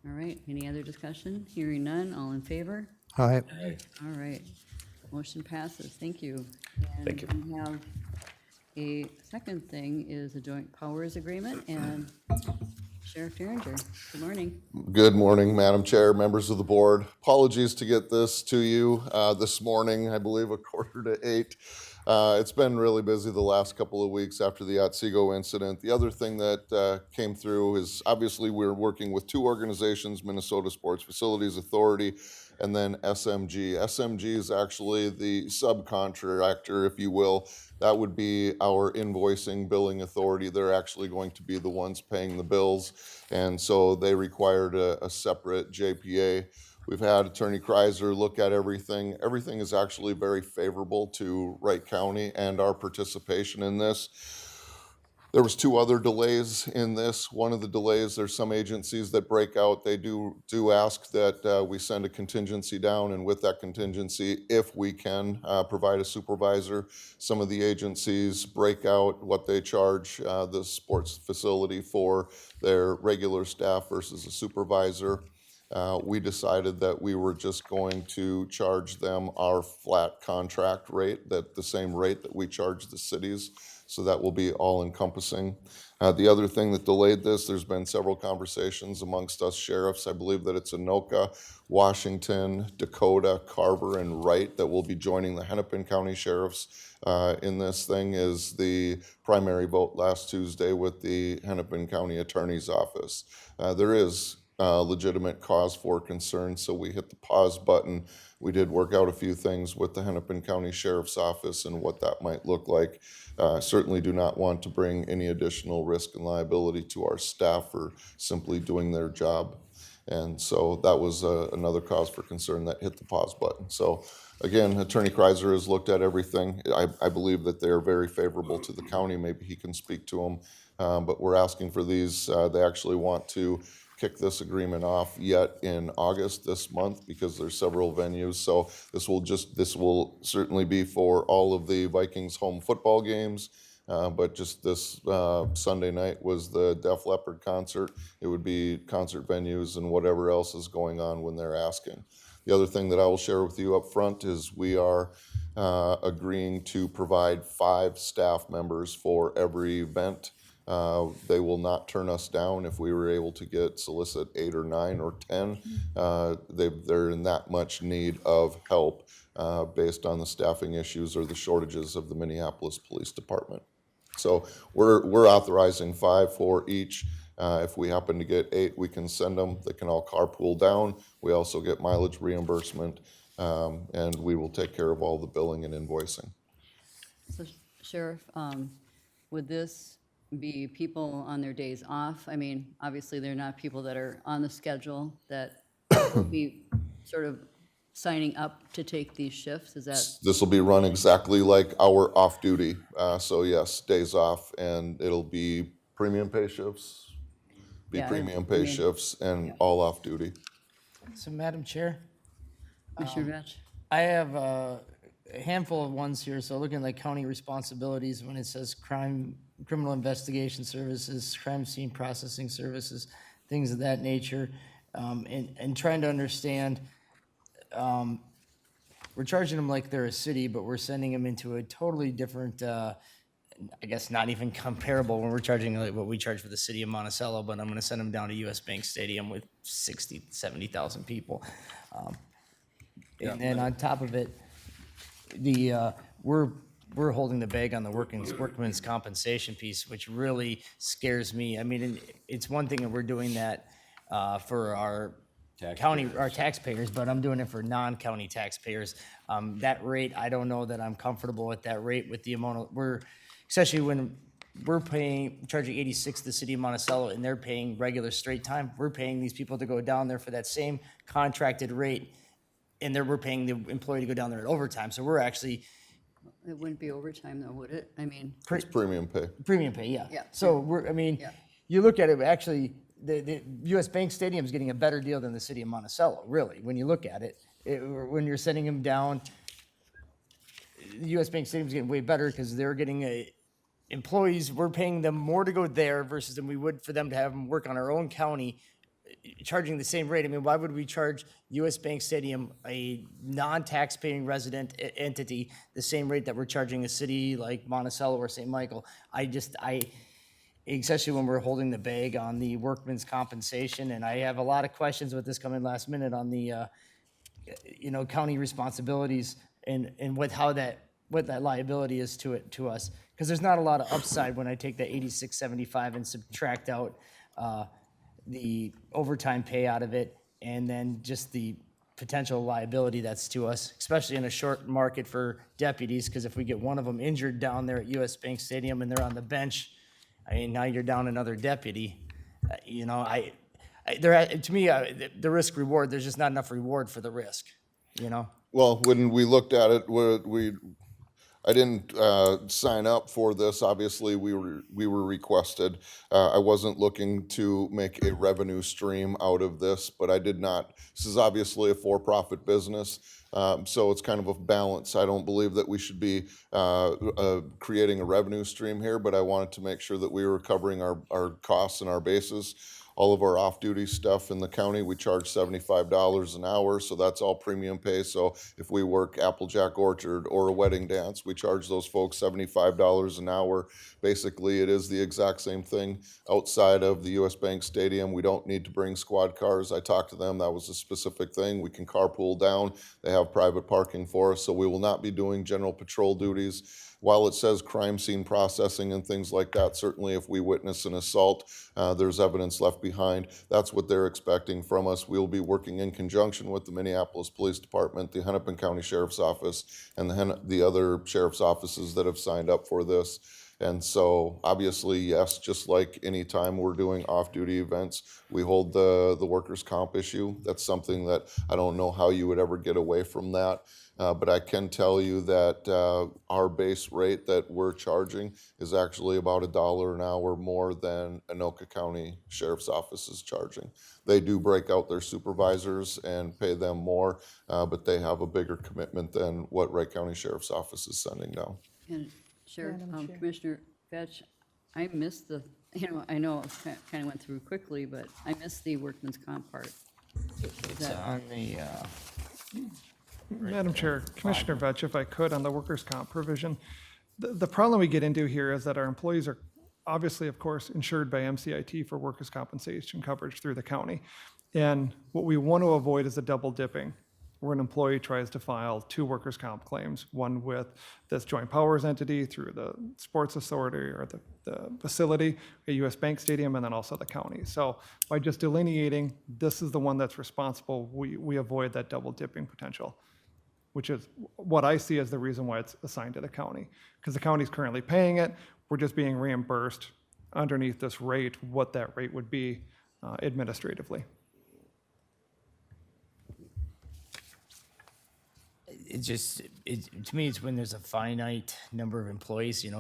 All right, any other discussion? Hearing none, all in favor? Hi. All right, motion passes, thank you. Thank you. And we have a second thing is a joint powers agreement, and Sheriff Derringer, good morning. Good morning, Madam Chair, members of the board. Apologies to get this to you this morning, I believe 7:45. It's been really busy the last couple of weeks after the Otsego incident. The other thing that came through is obviously we're working with two organizations, Minnesota Sports Facilities Authority and then SMG. SMG is actually the subcontractor, if you will. That would be our invoicing billing authority. They're actually going to be the ones paying the bills. And so they required a separate JPA. We've had Attorney Kreiser look at everything. Everything is actually very favorable to Wright County and our participation in this. There was two other delays in this. One of the delays, there's some agencies that break out. They do ask that we send a contingency down, and with that contingency, if we can provide a supervisor. Some of the agencies break out what they charge the sports facility for their regular staff versus a supervisor. We decided that we were just going to charge them our flat contract rate, that the same rate that we charge the cities. So that will be all encompassing. The other thing that delayed this, there's been several conversations amongst us sheriffs. I believe that it's Anoka, Washington, Dakota, Carver, and Wright that will be joining the Hennepin County Sheriffs in this thing. Is the primary vote last Tuesday with the Hennepin County Attorney's Office. There is legitimate cause for concern, so we hit the pause button. We did work out a few things with the Hennepin County Sheriff's Office and what that might look like. Certainly do not want to bring any additional risk and liability to our staff for simply doing their job. And so that was another cause for concern that hit the pause button. So again, Attorney Kreiser has looked at everything. I believe that they are very favorable to the county. Maybe he can speak to them. But we're asking for these. They actually want to kick this agreement off yet in August this month because there's several venues. So this will certainly be for all of the Vikings home football games. But just this Sunday night was the Def Leppard concert. It would be concert venues and whatever else is going on when they're asking. The other thing that I will share with you up front is we are agreeing to provide 5 staff members for every event. They will not turn us down if we were able to solicit 8 or 9 or 10. They're in that much need of help based on the staffing issues or the shortages of the Minneapolis Police Department. So we're authorizing 5 for each. If we happen to get 8, we can send them. They can all carpool down. We also get mileage reimbursement, and we will take care of all the billing and invoicing. So Sheriff, would this be people on their days off? I mean, obviously, they're not people that are on the schedule that will be sort of signing up to take these shifts, is that? This will be run exactly like our off-duty. So yes, days off, and it'll be premium pay shifts, premium pay shifts, and all off-duty. So Madam Chair, Commissioner Vetch? I have a handful of ones here. So looking at like county responsibilities, when it says criminal investigation services, crime scene processing services, things of that nature, and trying to understand, we're charging them like they're a city, but we're sending them into a totally different I guess not even comparable when we're charging like what we charge for the city of Monticello, but I'm gonna send them down to US Bank Stadium with 60, 70,000 people. And then on top of it, we're holding the bag on the workman's compensation piece, which really scares me. I mean, it's one thing that we're doing that for our taxpayers, but I'm doing it for non-county taxpayers. That rate, I don't know that I'm comfortable with that rate with the amount of, especially when we're charging 86 to the city of Monticello and they're paying regular straight time. We're paying these people to go down there for that same contracted rate, and we're paying the employee to go down there at overtime. So we're actually. It wouldn't be overtime though, would it? I mean, It's premium pay. Premium pay, yeah. Yeah. So Yeah. you look at it, actually, the US Bank Stadium is getting a better deal than the city of Monticello, really, when you look at it. When you're sending them down, the US Bank Stadium is getting way better because they're getting employees, we're paying them more to go there versus than we would for them to have them work on our own county, charging the same rate. I mean, why would we charge US Bank Stadium, a non-tax-paying resident entity, the same rate that we're charging a city like Monticello or St. Michael? Especially when we're holding the bag on the workman's compensation, and I have a lot of questions with this coming last minute on the, county responsibilities and what that liability is to us. Because there's not a lot of upside when I take the 86.75 and subtract out the overtime pay out of it, and then just the potential liability that's to us, especially in a short market for deputies, because if we get one of them injured down there at US Bank Stadium and they're on the bench, I mean, now you're down another deputy. To me, the risk reward, there's just not enough reward for the risk, Well, when we looked at it, I didn't sign up for this. Obviously, we were requested. I wasn't looking to make a revenue stream out of this, but I did not. This is obviously a for-profit business, so it's kind of a balance. I don't believe that we should be creating a revenue stream here, but I wanted to make sure that we were covering our costs and our bases. All of our off-duty stuff in the county, we charge $75 an hour, so that's all premium pay. So if we work Applejack Orchard or a wedding dance, we charge those folks $75 an hour. Basically, it is the exact same thing outside of the US Bank Stadium. We don't need to bring squad cars. I talked to them, that was a specific thing. We can carpool down. They have private parking for us, so we will not be doing general patrol duties. While it says crime scene processing and things like that, certainly if we witness an assault, there's evidence left behind. That's what they're expecting from us. We'll be working in conjunction with the Minneapolis Police Department, the Hennepin County Sheriff's Office, and the other sheriff's offices that have signed up for this. And so obviously, yes, just like any time we're doing off-duty events, we hold the workers' comp issue. That's something that I don't know how you would ever get away from that. But I can tell you that our base rate that we're charging is actually about $1 an hour more than Anoka County Sheriff's Office is charging. They do break out their supervisors and pay them more, but they have a bigger commitment than what Wright County Sheriff's Office is sending down. And Commissioner Fetch, I missed I know it kind of went through quickly, but I missed the workman's comp part. It's on the, Madam Chair, Commissioner Vetch, if I could, on the workers' comp provision, the problem we get into here is that our employees are obviously, of course, insured by MCIT for workers' compensation coverage through the county. And what we want to avoid is a double dipping, where an employee tries to file two workers' comp claims, one with this joint powers entity through the sports authority or the facility, a US Bank Stadium, and then also the county. So by just delineating, this is the one that's responsible, we avoid that double dipping potential, which is what I see as the reason why it's assigned to the county. Because the county's currently paying it, we're just being reimbursed underneath this rate, what that rate would be administratively. To me, it's when there's a finite number of employees, in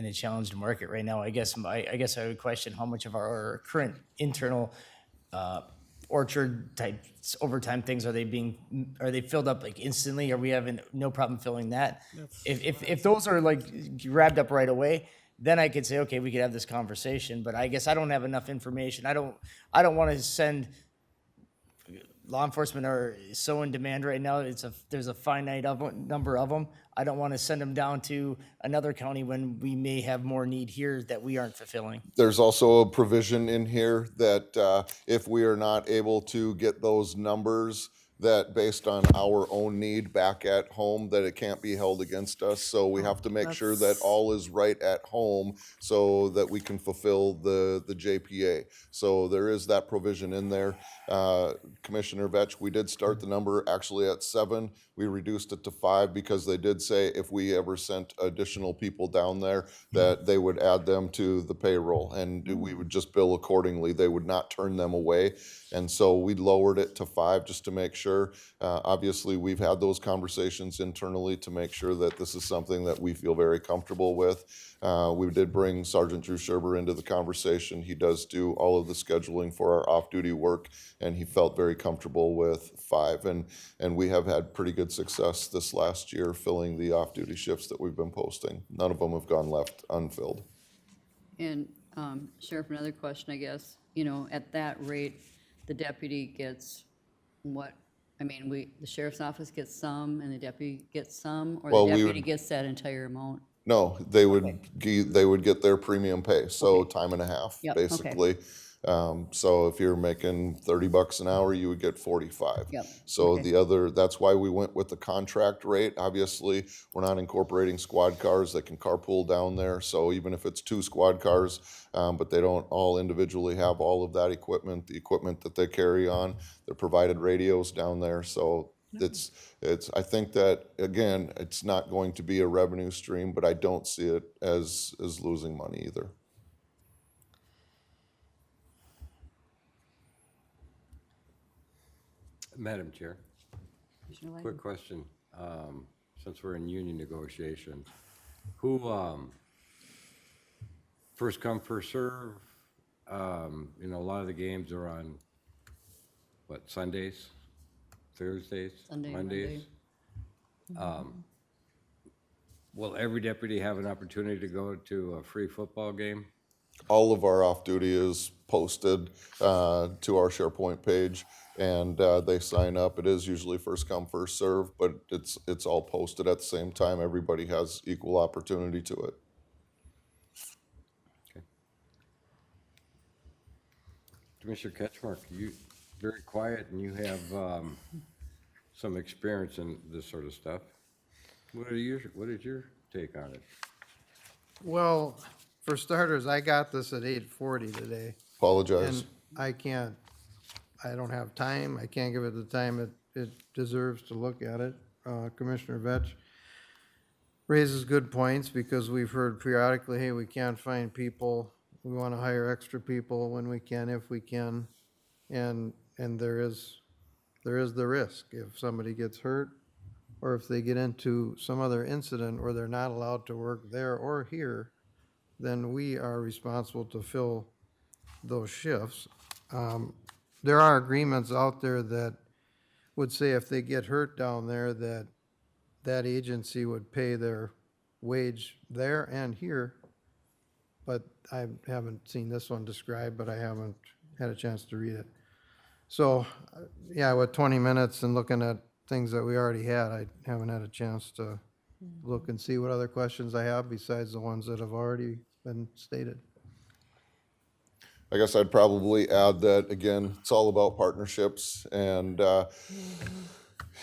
a challenged market right now. I guess I would question how much of our current internal orchard type overtime things are they filled up like instantly? Are we having no problem filling that? If those are like wrapped up right away, then I could say, okay, we could have this conversation. But I guess I don't have enough information. I don't want to send law enforcement are so in demand right now. There's a finite number of them. I don't want to send them down to another county when we may have more need here that we aren't fulfilling. There's also a provision in here that if we are not able to get those numbers, that based on our own need back at home, that it can't be held against us. So we have to make sure that all is right at home so that we can fulfill the JPA. So there is that provision in there. Commissioner Vetch, we did start the number actually at 7. We reduced it to 5 because they did say if we ever sent additional people down there, that they would add them to the payroll and we would just bill accordingly. They would not turn them away. And so we lowered it to 5 just to make sure. Obviously, we've had those conversations internally to make sure that this is something that we feel very comfortable with. We did bring Sergeant Drew Sherber into the conversation. He does do all of the scheduling for our off-duty work, and he felt very comfortable with 5. And we have had pretty good success this last year filling the off-duty shifts that we've been posting. None of them have gone left unfilled. And Sheriff, another question, I guess, you know, at that rate, the deputy gets what? I mean, the sheriff's office gets some and the deputy gets some, or Well, the we deputy would- gets that entire amount? No, they would get their premium pay, so time and a half, Yep, okay. basically. So if you're making $30 an hour, you would get 45. Yep, So okay. that's why we went with the contract rate. Obviously, we're not incorporating squad cars that can carpool down there. So even if it's 2 squad cars, but they don't all individually have all of that equipment, the equipment that they carry on, they're provided radios down there. So I think that, again, it's not going to be a revenue stream, but I don't see it as losing money either. Madam Chair, Commissioner White? quick question. Since we're in union negotiations, who, first come, first serve? You know, a lot of the games are on, what, Sundays, Thursdays, Sunday, Mondays? Will every deputy have an opportunity to go to a free football game? All of our off-duty is posted to our SharePoint page, and they sign up. It is usually first come, first serve, but it's all posted at the same time. Everybody has equal opportunity to it. Okay. Commissioner Ketchmark, you very quiet and you have some experience in this sort of stuff. What is your take on it? Well, for starters, I got this at 8:40 today. Apologize. And I don't have time. I can't give it the time it deserves to look at it. Commissioner Vetch raises good points because we've heard periodically, hey, we can't find people. We want to hire extra people when we can, if we can. And there is the risk if somebody gets hurt or if they get into some other incident where they're not allowed to work there or here, then we are responsible to fill those shifts. There are agreements out there that would say if they get hurt down there, that agency would pay their wage there and here. But I haven't seen this one described, but I haven't had a chance to read it. So, yeah, with 20 minutes and looking at things that we already had, I haven't had a chance to look and see what other questions I have besides the ones that have already been stated. I guess I'd probably add that, again, it's all about partnerships, and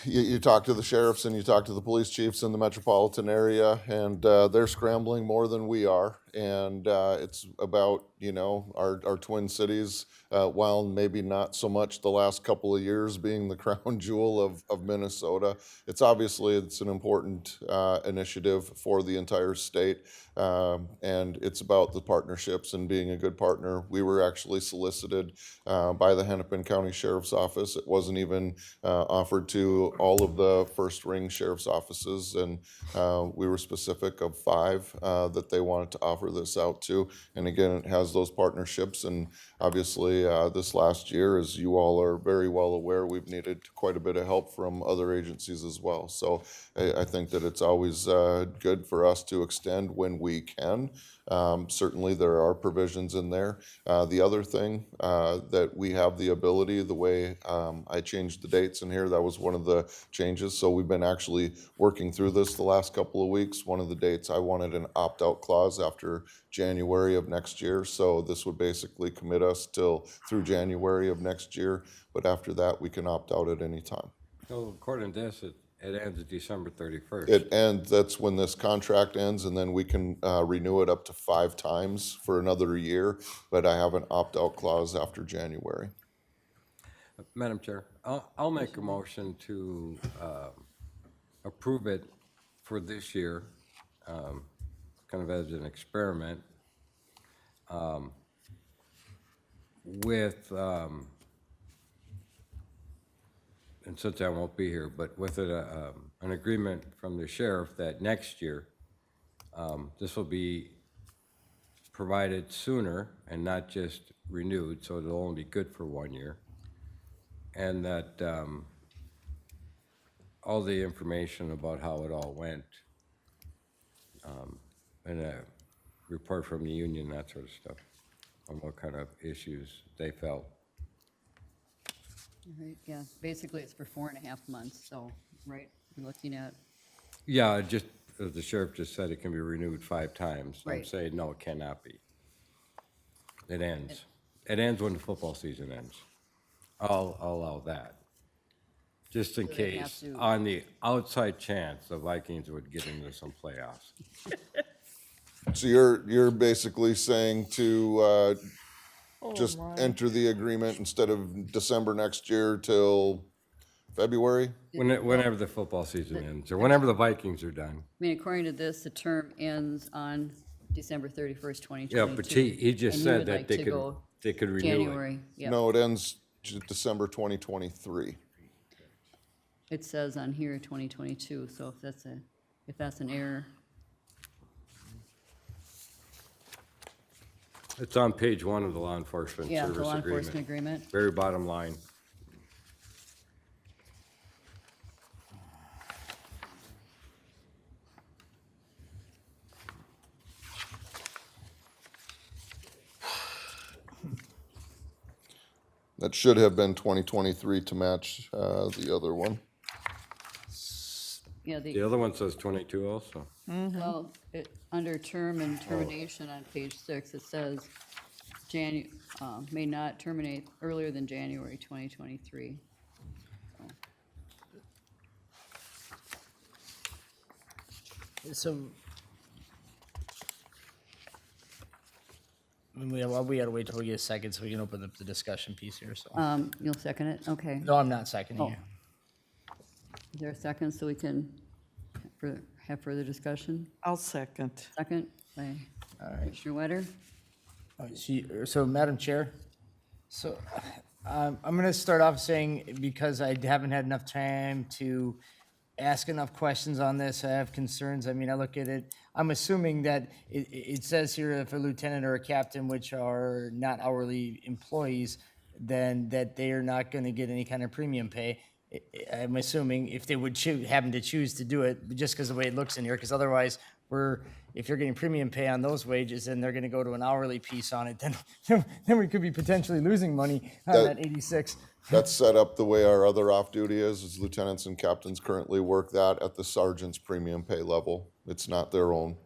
you talk to the sheriffs and you talk to the police chiefs in the metropolitan area, and they're scrambling more than we are, and it's about, you know, our twin cities, while maybe not so much the last couple of years being the crown jewel of Minnesota. It's an important initiative for the entire state, and it's about the partnerships and being a good partner. We were actually solicited by the Hennepin County Sheriff's Office. It wasn't even offered to all of the first ring sheriff's offices, and we were specific of 5 that they wanted to offer offer this out to. And again, it has those partnerships, and obviously, this last year, as you all are very well aware, we've needed quite a bit of help from other agencies as well. So I think that it's always good for us to extend when we can. Certainly, there are provisions in there. The other thing that we have the ability, the way I changed the dates in here, that was one of the changes. So we've been actually working through this the last couple of weeks. One of the dates, I wanted an opt-out clause after January of next year. So this would basically commit us through January of next year. But after that, we can opt out at any time. So according to this, it ends December 31st. It ends, that's when this contract ends, and then we can renew it up to 5 times for another year, but I have an opt-out clause after January. Madam Chair, I'll make a motion to approve it for this year, kind of as an experiment, with, and since I won't be here, but with an agreement from the sheriff that next year, this will be provided sooner and not just renewed, so it'll only be good for 1 year. And that all the information about how it all went, and a report from the union, that sort of stuff, on what kind of issues they felt. All right, yeah, basically it's for 4.5 months, so, right, we're looking at, Yeah, just, as the sheriff just said, it can be renewed 5 times. I'm Right. saying, no, it cannot be. It ends. It ends when the football season ends. I'll allow that. Just in So they have case, to- on the outside chance the Vikings would get into some playoffs. So you're basically saying to just my. enter the agreement instead of December next year till February? Whenever the football season ends, or whenever the Vikings are done. I mean, according to this, the term ends on December 31st, 2022. Yeah, but he just And you said would that like they to could, go they could renew it. January, yeah. No, it ends December 2023. It says on here 2022, so if that's an error. It's on page 1 of the law enforcement Yeah, service the law agreement. enforcement agreement. Very bottom line. That should have been 2023 to match the other one. Yeah, The other one says 22 also. well, under term and termination on page 6, it says may not terminate earlier than January 2023. So, I mean, we gotta wait till we get a second so we can open up the discussion piece here, so. You'll second it? Okay. No, I'm not seconding Oh. you. Is there a second so we can have further discussion? I'll second. Second by Commissioner Wetter. So, Madam Chair, so I'm going to start off saying, because I haven't had enough time to ask enough questions on this, I have concerns. I mean, I look at it, I'm assuming that it says here if a lieutenant or a captain, which are not hourly employees, then that they are not going to get any kind of premium pay. I'm assuming if they would happen to choose to do it, just because of the way it looks in here, because otherwise if you're getting premium pay on those wages and they're going to go to an hourly piece on it, then we could be potentially losing money on that 86. That's set up the way our other off-duty is lieutenants and captains currently work that at the sergeant's premium pay level. It's not their own.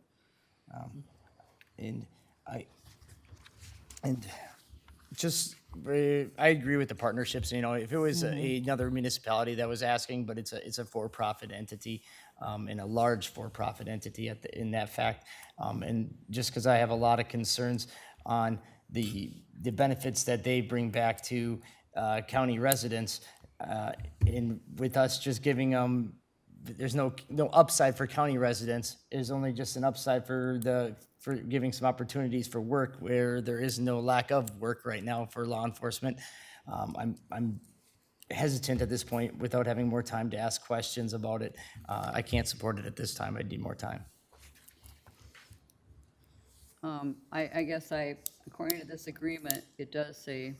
I agree with the partnerships. You know, if it was another municipality that was asking, but it's a for-profit entity, and a large for-profit entity in that fact, and just because I have a lot of concerns on the benefits that they bring back to county residents, and with us just giving them, there's no upside for county residents. There's only just an upside for giving some opportunities for work where there is no lack of work right now for law enforcement. I'm hesitant at this point without having more time to ask questions about it. I can't support it at this time. I need more time. I guess according to this agreement, it does say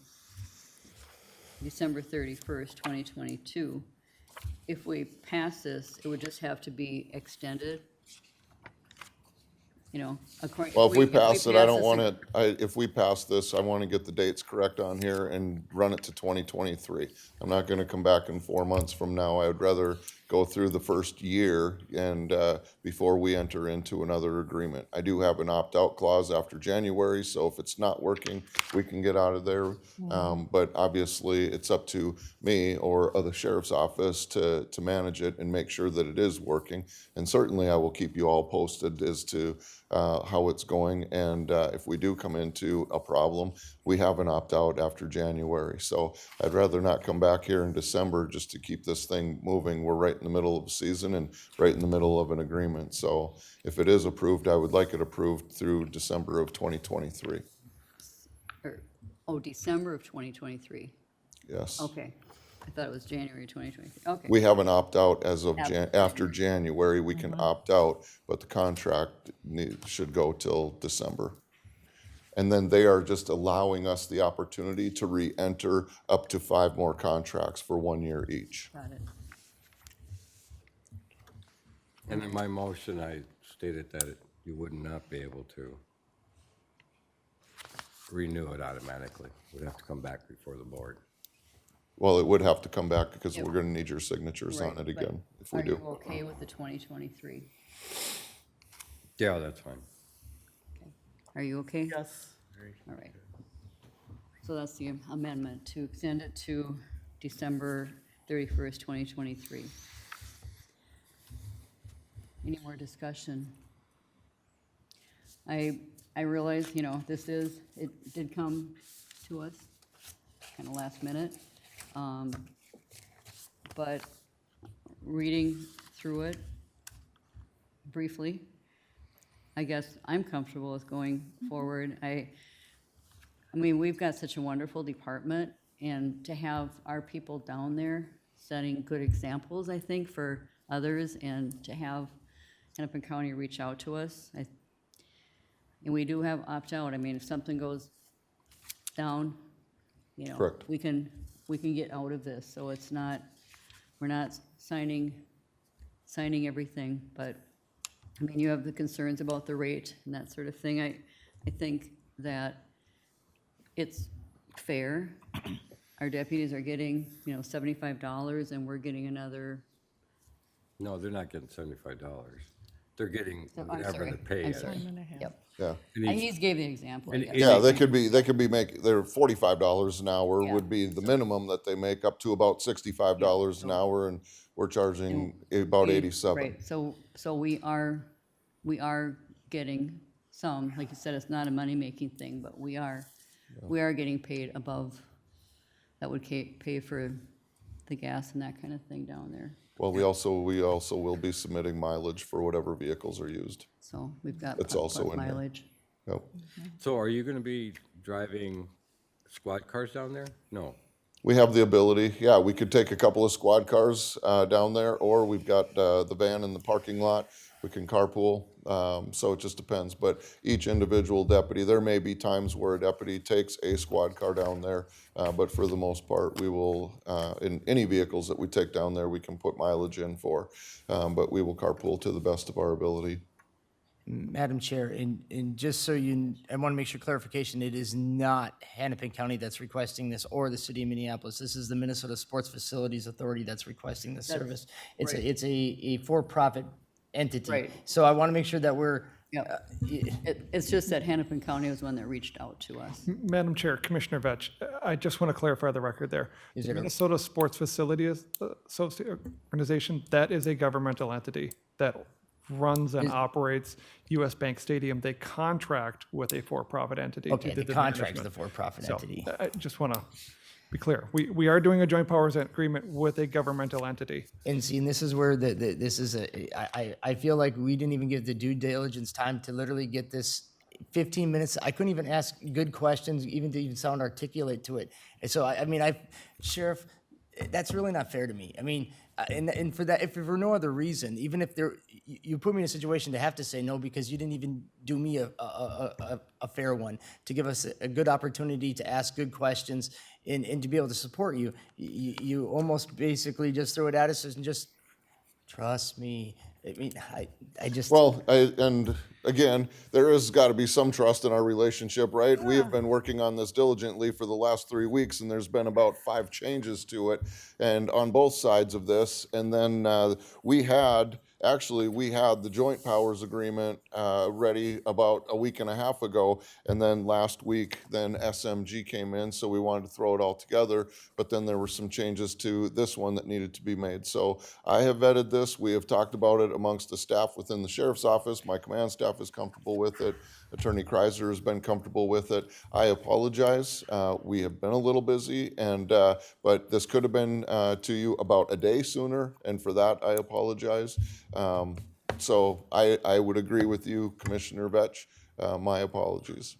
December 31st, 2022. If we pass this, it would just have to be extended, according. Well, if we pass it, I don't this want ag- it, if we pass this, I want to get the dates correct on here and run it to 2023. I'm not going to come back in 4 months from now. I would rather go through the first year and, before we enter into another agreement. I do have an opt-out clause after January, so if it's not working, we can get out of there. But obviously, it's up to me or the sheriff's office to manage it and make sure that it is working. And certainly, I will keep you all posted as to how it's going. And if we do come into a problem, we have an opt-out after January. So I'd rather not come back here in December just to keep this thing moving. We're right in the middle of the season and right in the middle of an agreement. So if it is approved, I would like it approved through December of 2023. December of 2023. Yes. Okay. I thought it was January 2023. Okay. We have an opt-out as of After after January. We can opt out, but the contract should go till December. And then they are just allowing us the opportunity to re-enter up to 5 more contracts for 1 year each. Got it. And in my motion, I stated that you would not be able to renew it automatically. It would have to come back before the board. Well, it would have to come back because Yep. we're going to need your signatures on Right, it but again if we Are you do. okay with the 2023? Yeah, that's fine. Are you okay? Yes. All right. So that's the amendment, to extend it to December 31st, 2023. Any more discussion? I realize, it did come to us kind of last minute. But reading through it briefly, I guess I'm comfortable with going forward. I mean, we've got such a wonderful department, and to have our people down there setting good examples, I think, for others, and to have Hennepin County reach out to us. And we do have opt-out. I mean, if something goes down, Correct. we can get out of this. So it's not, we're not signing everything, but, I mean, you have the concerns about the rate and that sort of thing. I think that it's fair. Our deputies are getting, $75, and we're getting another. No, they're not getting $75. They're getting I'm whatever sorry. the pay I'm is. sorry. Yep. Yeah. And And each- he's gave the example. I and guess. Yeah, they could be they're $45 an hour Yeah. would be the minimum that they make, up to about $65 an hour, and we're charging about 87. Right, so we are getting some, like you said, it's not a money-making thing, but we are getting paid above, that would pay for the gas and that kind of thing down there. Well, we also will be submitting mileage for whatever vehicles are used. So we've got It's plus also in here. mileage. Yep. So are you gonna be driving squad cars down there? No. We have the ability, yeah, we could take a couple of squad cars down there, or we've got the van in the parking lot. We can carpool, so it just depends. But each individual deputy, there may be times where a deputy takes a squad car down there, but for the most part, we will, in any vehicles that we take down there, we can put mileage in for, but we will carpool to the best of our ability. Madam Chair, and just so I want to make sure clarification, it is not Hennepin County that's requesting this or the city of Minneapolis. This is the Minnesota Sports Facilities Authority that's requesting this service. It's right. it's a for-profit entity. Right. So I want to make sure that we're, Yep. It's just that Hennepin County was one that reached out to us. Madam Chair, Commissioner Vetch, I just want to clarify the record there. Is The it a- Minnesota Sports Facilities Organization, that is a governmental entity that runs and operates US Bank Stadium. They contract with a for-profit entity. to okay, do the contract's the management. for-profit So, entity. I just want to be clear. We are doing a joint powers agreement with a governmental entity. And see, and this is where this is I feel like we didn't even give the due diligence time to literally get this 15 minutes. I couldn't even ask good questions, even to even sound articulate to it. And so, I mean, Sheriff, that's really not fair to me. I mean, and for that, if for no other reason, even if you put me in a situation to have to say no because you didn't even do me a fair one, to give us a good opportunity to ask good questions and to be able to support you, you almost basically just throw it at us and just trust me. I mean, I just. Well, and again, there has got to be some trust in our relationship, right? We have been working on this diligently for the last 3 weeks, and there's been about 5 changes to it, and on both sides of this. And then we had the joint powers agreement ready about a week and a half ago, and then last week, then SMG came in, so we wanted to throw it all together. But then there were some changes to this one that needed to be made. So I have vetted this. We have talked about it amongst the staff within the sheriff's office. My command staff is comfortable with it. Attorney Kreiser has been comfortable with it. I apologize. We have been a little busy, and but this could have been to you about a day sooner, and for that I apologize. So I would agree with you, Commissioner Vetch. My apologies.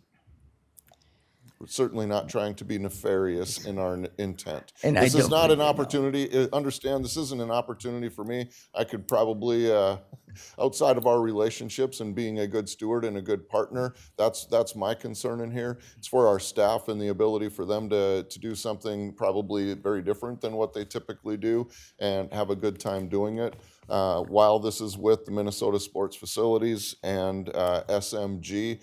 We're certainly not trying to be nefarious in our intent. And this I is don't not think an we opportunity. Understand, this isn't an opportunity for me. I could probably, outside of our relationships and being a good steward and a good partner, that's my concern in here. It's for our staff and the ability for them to do something probably very different than what they typically do and have a good time doing it. While this is with the Minnesota Sports Facilities and SMG,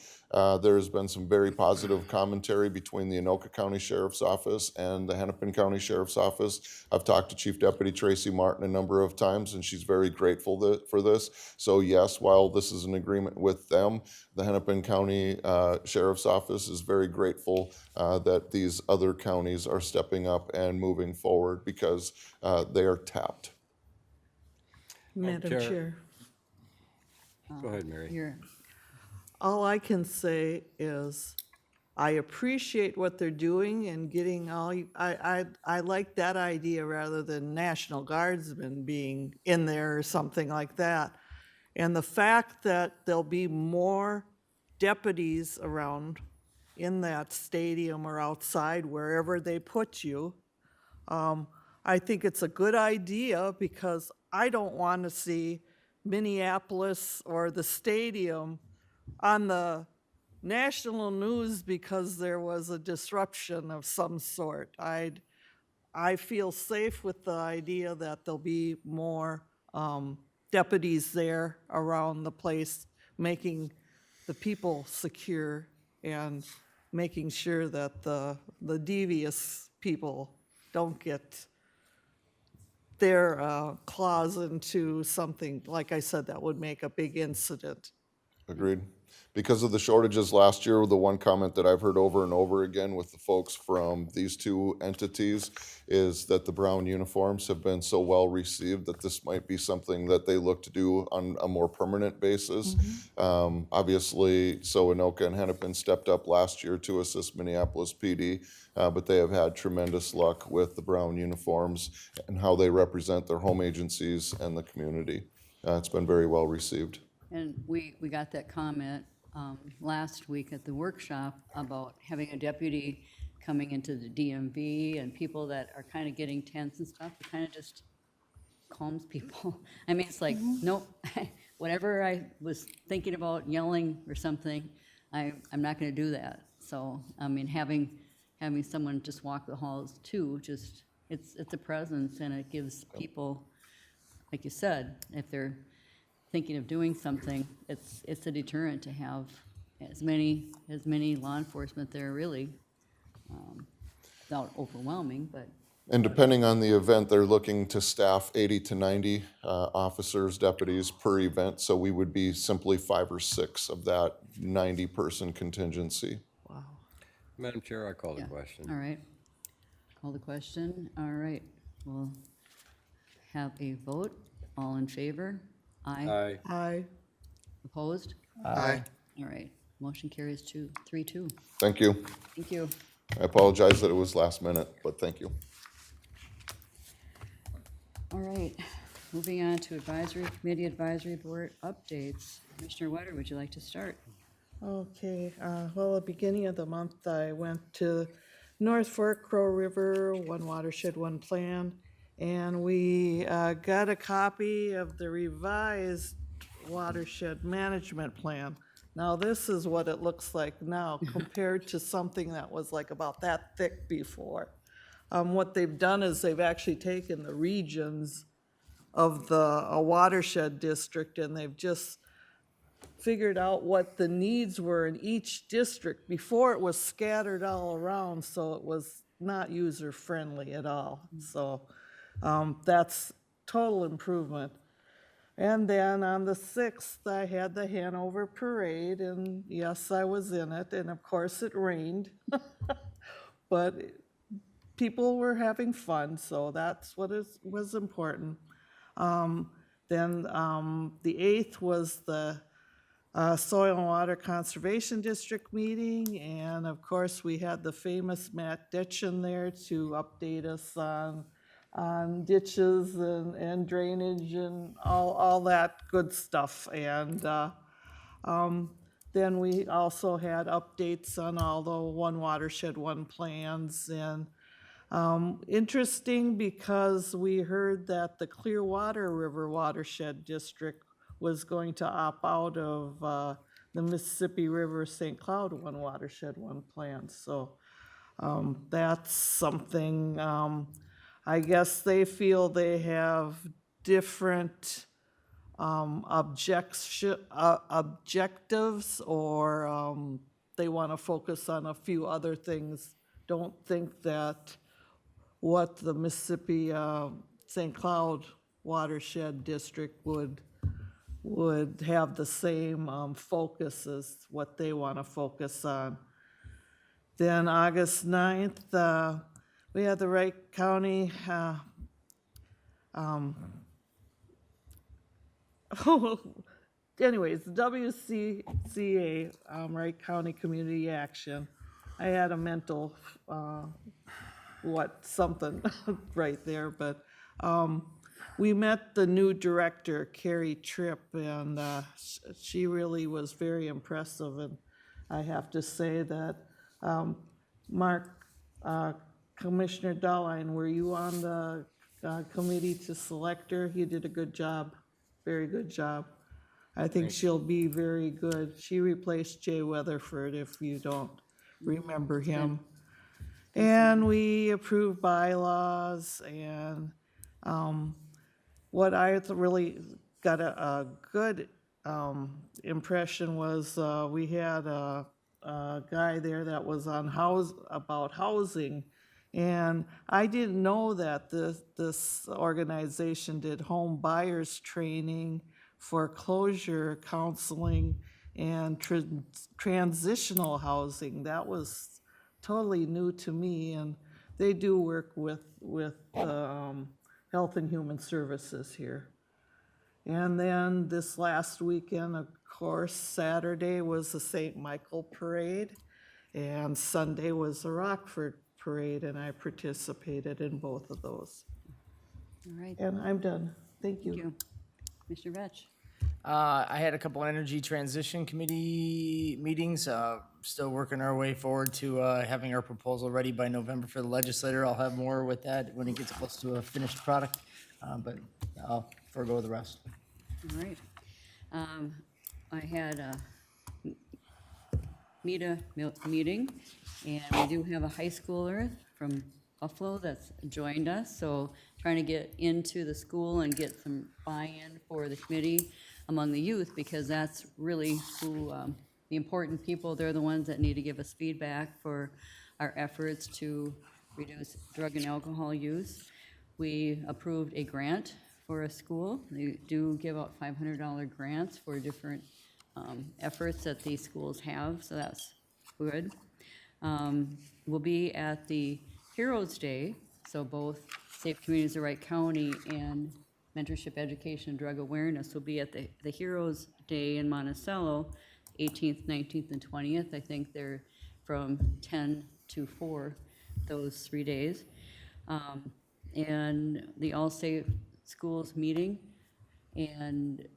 there has been some very positive commentary between the Anoka County Sheriff's Office and the Hennepin County Sheriff's Office. I've talked to Chief Deputy Tracy Martin a number of times, and she's very grateful for this. So yes, while this is an agreement with them, the Hennepin County Sheriff's Office is very grateful that these other counties are stepping up and moving forward because they are tapped. Madam Chair. Go ahead, Mary. All I can say is I appreciate what they're doing and getting all, I like that idea rather than National Guardsmen being in there or something like that. And the fact that there'll be more deputies around in that stadium or outside, wherever they put you, I think it's a good idea because I don't want to see Minneapolis or the stadium on the national news because there was a disruption of some sort. I feel safe with the idea that there'll be more deputies there around the place, making the people secure and making sure that the devious people don't get their claws into something, like I said, that would make a big incident. Agreed. Because of the shortages last year, the one comment that I've heard over and over again with the folks from these two entities is that the brown uniforms have been so well received that this might be something that they look to do on a more permanent basis. Obviously, so Anoka and Hennepin stepped up last year to assist Minneapolis PD, but they have had tremendous luck with the brown uniforms and how they represent their home agencies and the community. It's been very well received. And we got that comment last week at the workshop about having a deputy coming into the DMV and people that are kind of getting tense and stuff. It kind of just calms people. I mean, it's like, nope, whatever I was thinking about yelling or something, I'm not going to do that. So, I mean, having someone just walk the halls too, just, it's a presence and it gives people, like you said, if they're thinking of doing something, it's a deterrent to have as many law enforcement there, really, without overwhelming, but. And depending on the event, they're looking to staff 80 to 90 officers, deputies per event, so we would be simply 5 or 6 of that 90-person contingency. Wow. Madam Chair, I call the question. All right. Call the question. All right. We'll have a vote. All in favor? Aye. Aye. Aye. Opposed? Aye. All right. Motion carries 3-2. Thank you. Thank you. I apologize that it was last minute, but thank you. All right. Moving on to committee advisory board updates. Commissioner Wetter, would you like to start? Okay, well, at the beginning of the month, I went to North Fork, Crow River, One Watershed, One Plan, And we got a copy of the revised watershed management plan. Now, this is what it looks like now compared to something that was like about that thick before. What they've done is they've actually taken the regions of a watershed district, and they've just figured out what the needs were in each district. Before, it was scattered all around, so it was not user-friendly at all. So that's total improvement. And then on the 6th, I had the Hanover Parade, and yes, I was in it, and of course it rained. But people were having fun, so that's what was important. Then the 8th was the Soil and Water Conservation District meeting, and of course, we had the famous Matt Ditchin there to update us on ditches and drainage and all that good stuff. And then we also had updates on all the One Watershed, One plans. And interesting, because we heard that the Clearwater River Watershed District was going to opt out of the Mississippi River St. Cloud One Watershed, One plan. So that's something, I guess they feel they have different objectives, or they want to focus on a few other things. Don't think that what the Mississippi St. Cloud Watershed District would have the same focus as what they want to focus on. Then August 9th, we had the Wright County anyways, WCCA, Wright County Community Action. I had a mental something right there, but we met the new director, Carrie Tripp, and she really was very impressive. And I have to say that, Mark, Commissioner Dahline, were you on the committee to select her? You did a good job, very good job. I think she'll be very good. She replaced Jay Weatherford, if you don't remember him. And we approved bylaws, and what I really got a good impression was we had a guy there that was on about housing, and I didn't know that this organization did home buyers training, foreclosure counseling, and transitional housing. That was totally new to me, and they do work with Health and Human Services here. And then this last weekend, of course, Saturday was the St. Michael Parade, and Sunday was the Rockford Parade, and I participated in both of those. All right. And I'm done. Thank you. Thank you. Mr. Vetch. I had a couple energy transition committee meetings, still working our way forward to having our proposal ready by November for the legislator. I'll have more with that when it gets close to a finished product, but I'll forego the rest. All right. I had a meeting, and we do have a high schooler from Buffalo that's joined us, so trying to get into the school and get some buy-in for the committee among the youth, because that's really who, the important people, they're the ones that need to give us feedback for our efforts to reduce drug and alcohol use. We approved a grant for a school. They do give out $500 grants for different efforts that these schools have, so that's good. We'll be at the Heroes Day, so both Safe Communities of Wright County and Mentorship Education and Drug Awareness will be at the Heroes Day in Monticello, 18th, 19th, and 20th. I think they're from 10 to 4, those 3 days. And the All Safe Schools meeting, and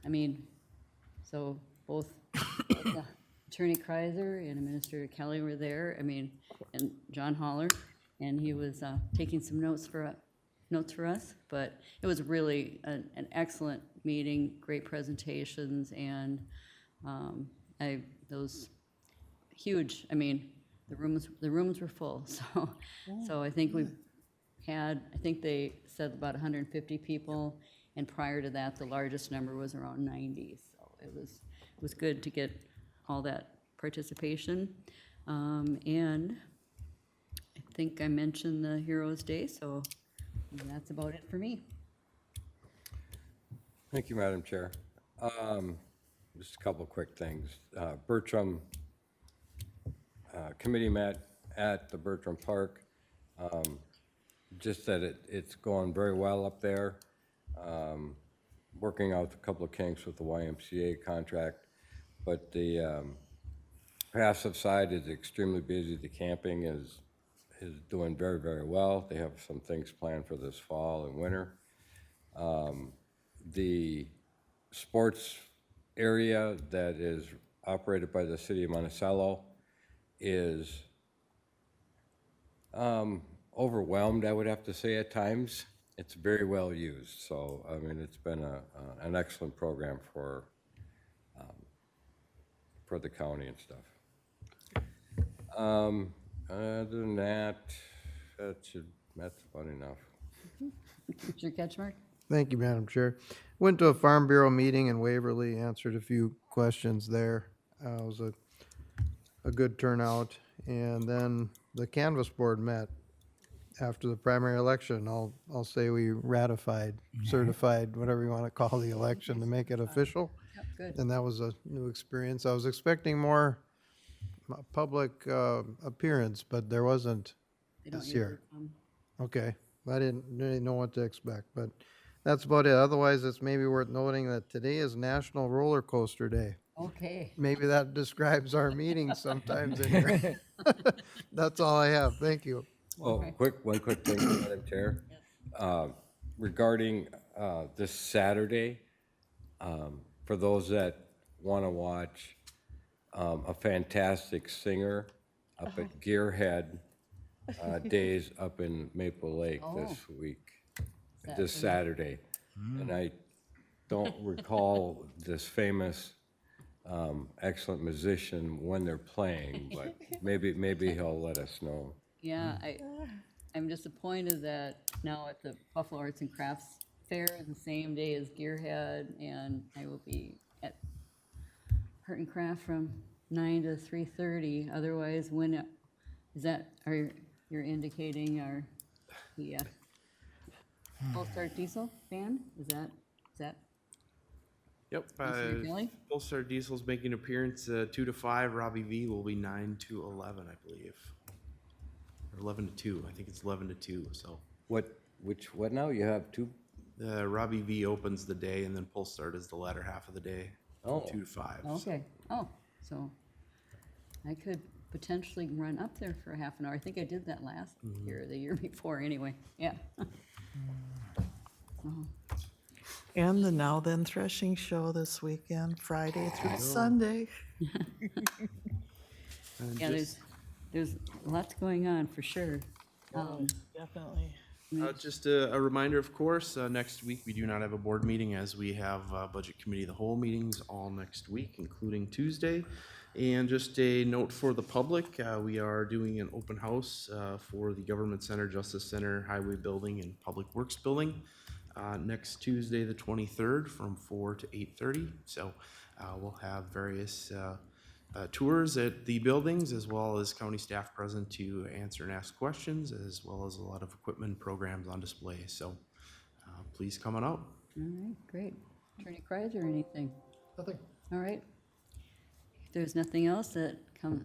I mean, so both Attorney Kreiser and Minister Kelly were there, I mean, and John Holler, and he was taking some notes for notes for us, but it was really an excellent meeting, great presentations, and those huge, I mean, the rooms were full, so I think we've had, I think they said about 150 people, and prior to that, the largest number was around 90, so it was good to get all that participation. And I think I mentioned the Heroes Day, so that's about it for me. Thank you, Madam Chair. Just a couple of quick things. Bertram committee met at the Bertram Park. Just that it's going very well up there. Working out a couple of kinks with the YMCA contract, but the passive side is extremely busy. The camping is doing very, very well. They have some things planned for this fall and winter. The sports area that is operated by the city of Monticello is overwhelmed, I would have to say, at times. It's very well used, so I mean, it's been an excellent program for the county and stuff. Other than that, that's about enough. Commissioner Ketchmark? Thank you, Madam Chair. Went to a Farm Bureau meeting in Waverly, answered a few questions there. It was a good turnout. And then the Canvas Board met after the primary election. I'll say we ratified, certified, whatever you want to call the election, to make it official. Yep, good. And that was a new experience. I was expecting more public appearance, but there wasn't They don't this year. usually come. Okay, I didn't really know what to expect, but that's about it. Otherwise, it's maybe worth noting that today is National Roller Coaster Day. Okay. Maybe that describes our meetings sometimes in here. That's all I have. Thank you. Oh, one quick thing, Madam Chair. Regarding this Saturday, for those that want to watch a fantastic singer up at Gearhead Days up in Maple Lake this week, this Saturday. And I don't recall this famous excellent musician when they're playing, but maybe he'll let us know. Yeah, I'm disappointed that now at the Buffalo Arts and Crafts Fair, the same day as Gearhead, and I will be at Art and Craft from 9 to 3:30. Otherwise, when is that? You're indicating the Full Start Diesel band? Is that? Yep. Commissioner Kelly? Full Star Diesel's making an appearance 2 to 5. Robbie V will be 9 to 11, I believe. Or 11 to 2. I think it's 11 to 2. So What now? You have two? Robbie V opens the day, and then Full Start is the latter half of the day. Oh. 2 to 5. so. Okay. Oh, so I could potentially run up there for a half an hour. I think I did that last year, or the year before, anyway. Yeah. And the Now Then Threshing Show this weekend, Friday through Sunday. Yeah, there's lots going on for sure. Definitely. Just a reminder, of course, next week we do not have a board meeting, as we have Budget Committee of the Whole meetings all next week, including Tuesday. And just a note for the public, we are doing an open house for the Government Center, Justice Center, Highway Building, and Public Works Building next Tuesday, the 23rd, from 4 to 8:30. So we'll have various tours at the buildings, as well as county staff present to answer and ask questions, as well as a lot of equipment programs on display. So please come on out. All right, great. Attorney Kreis or anything? Nothing. All right. If there's nothing else that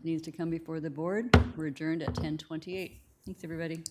needs to come before the board, we're adjourned at 10:28. Thanks, everybody.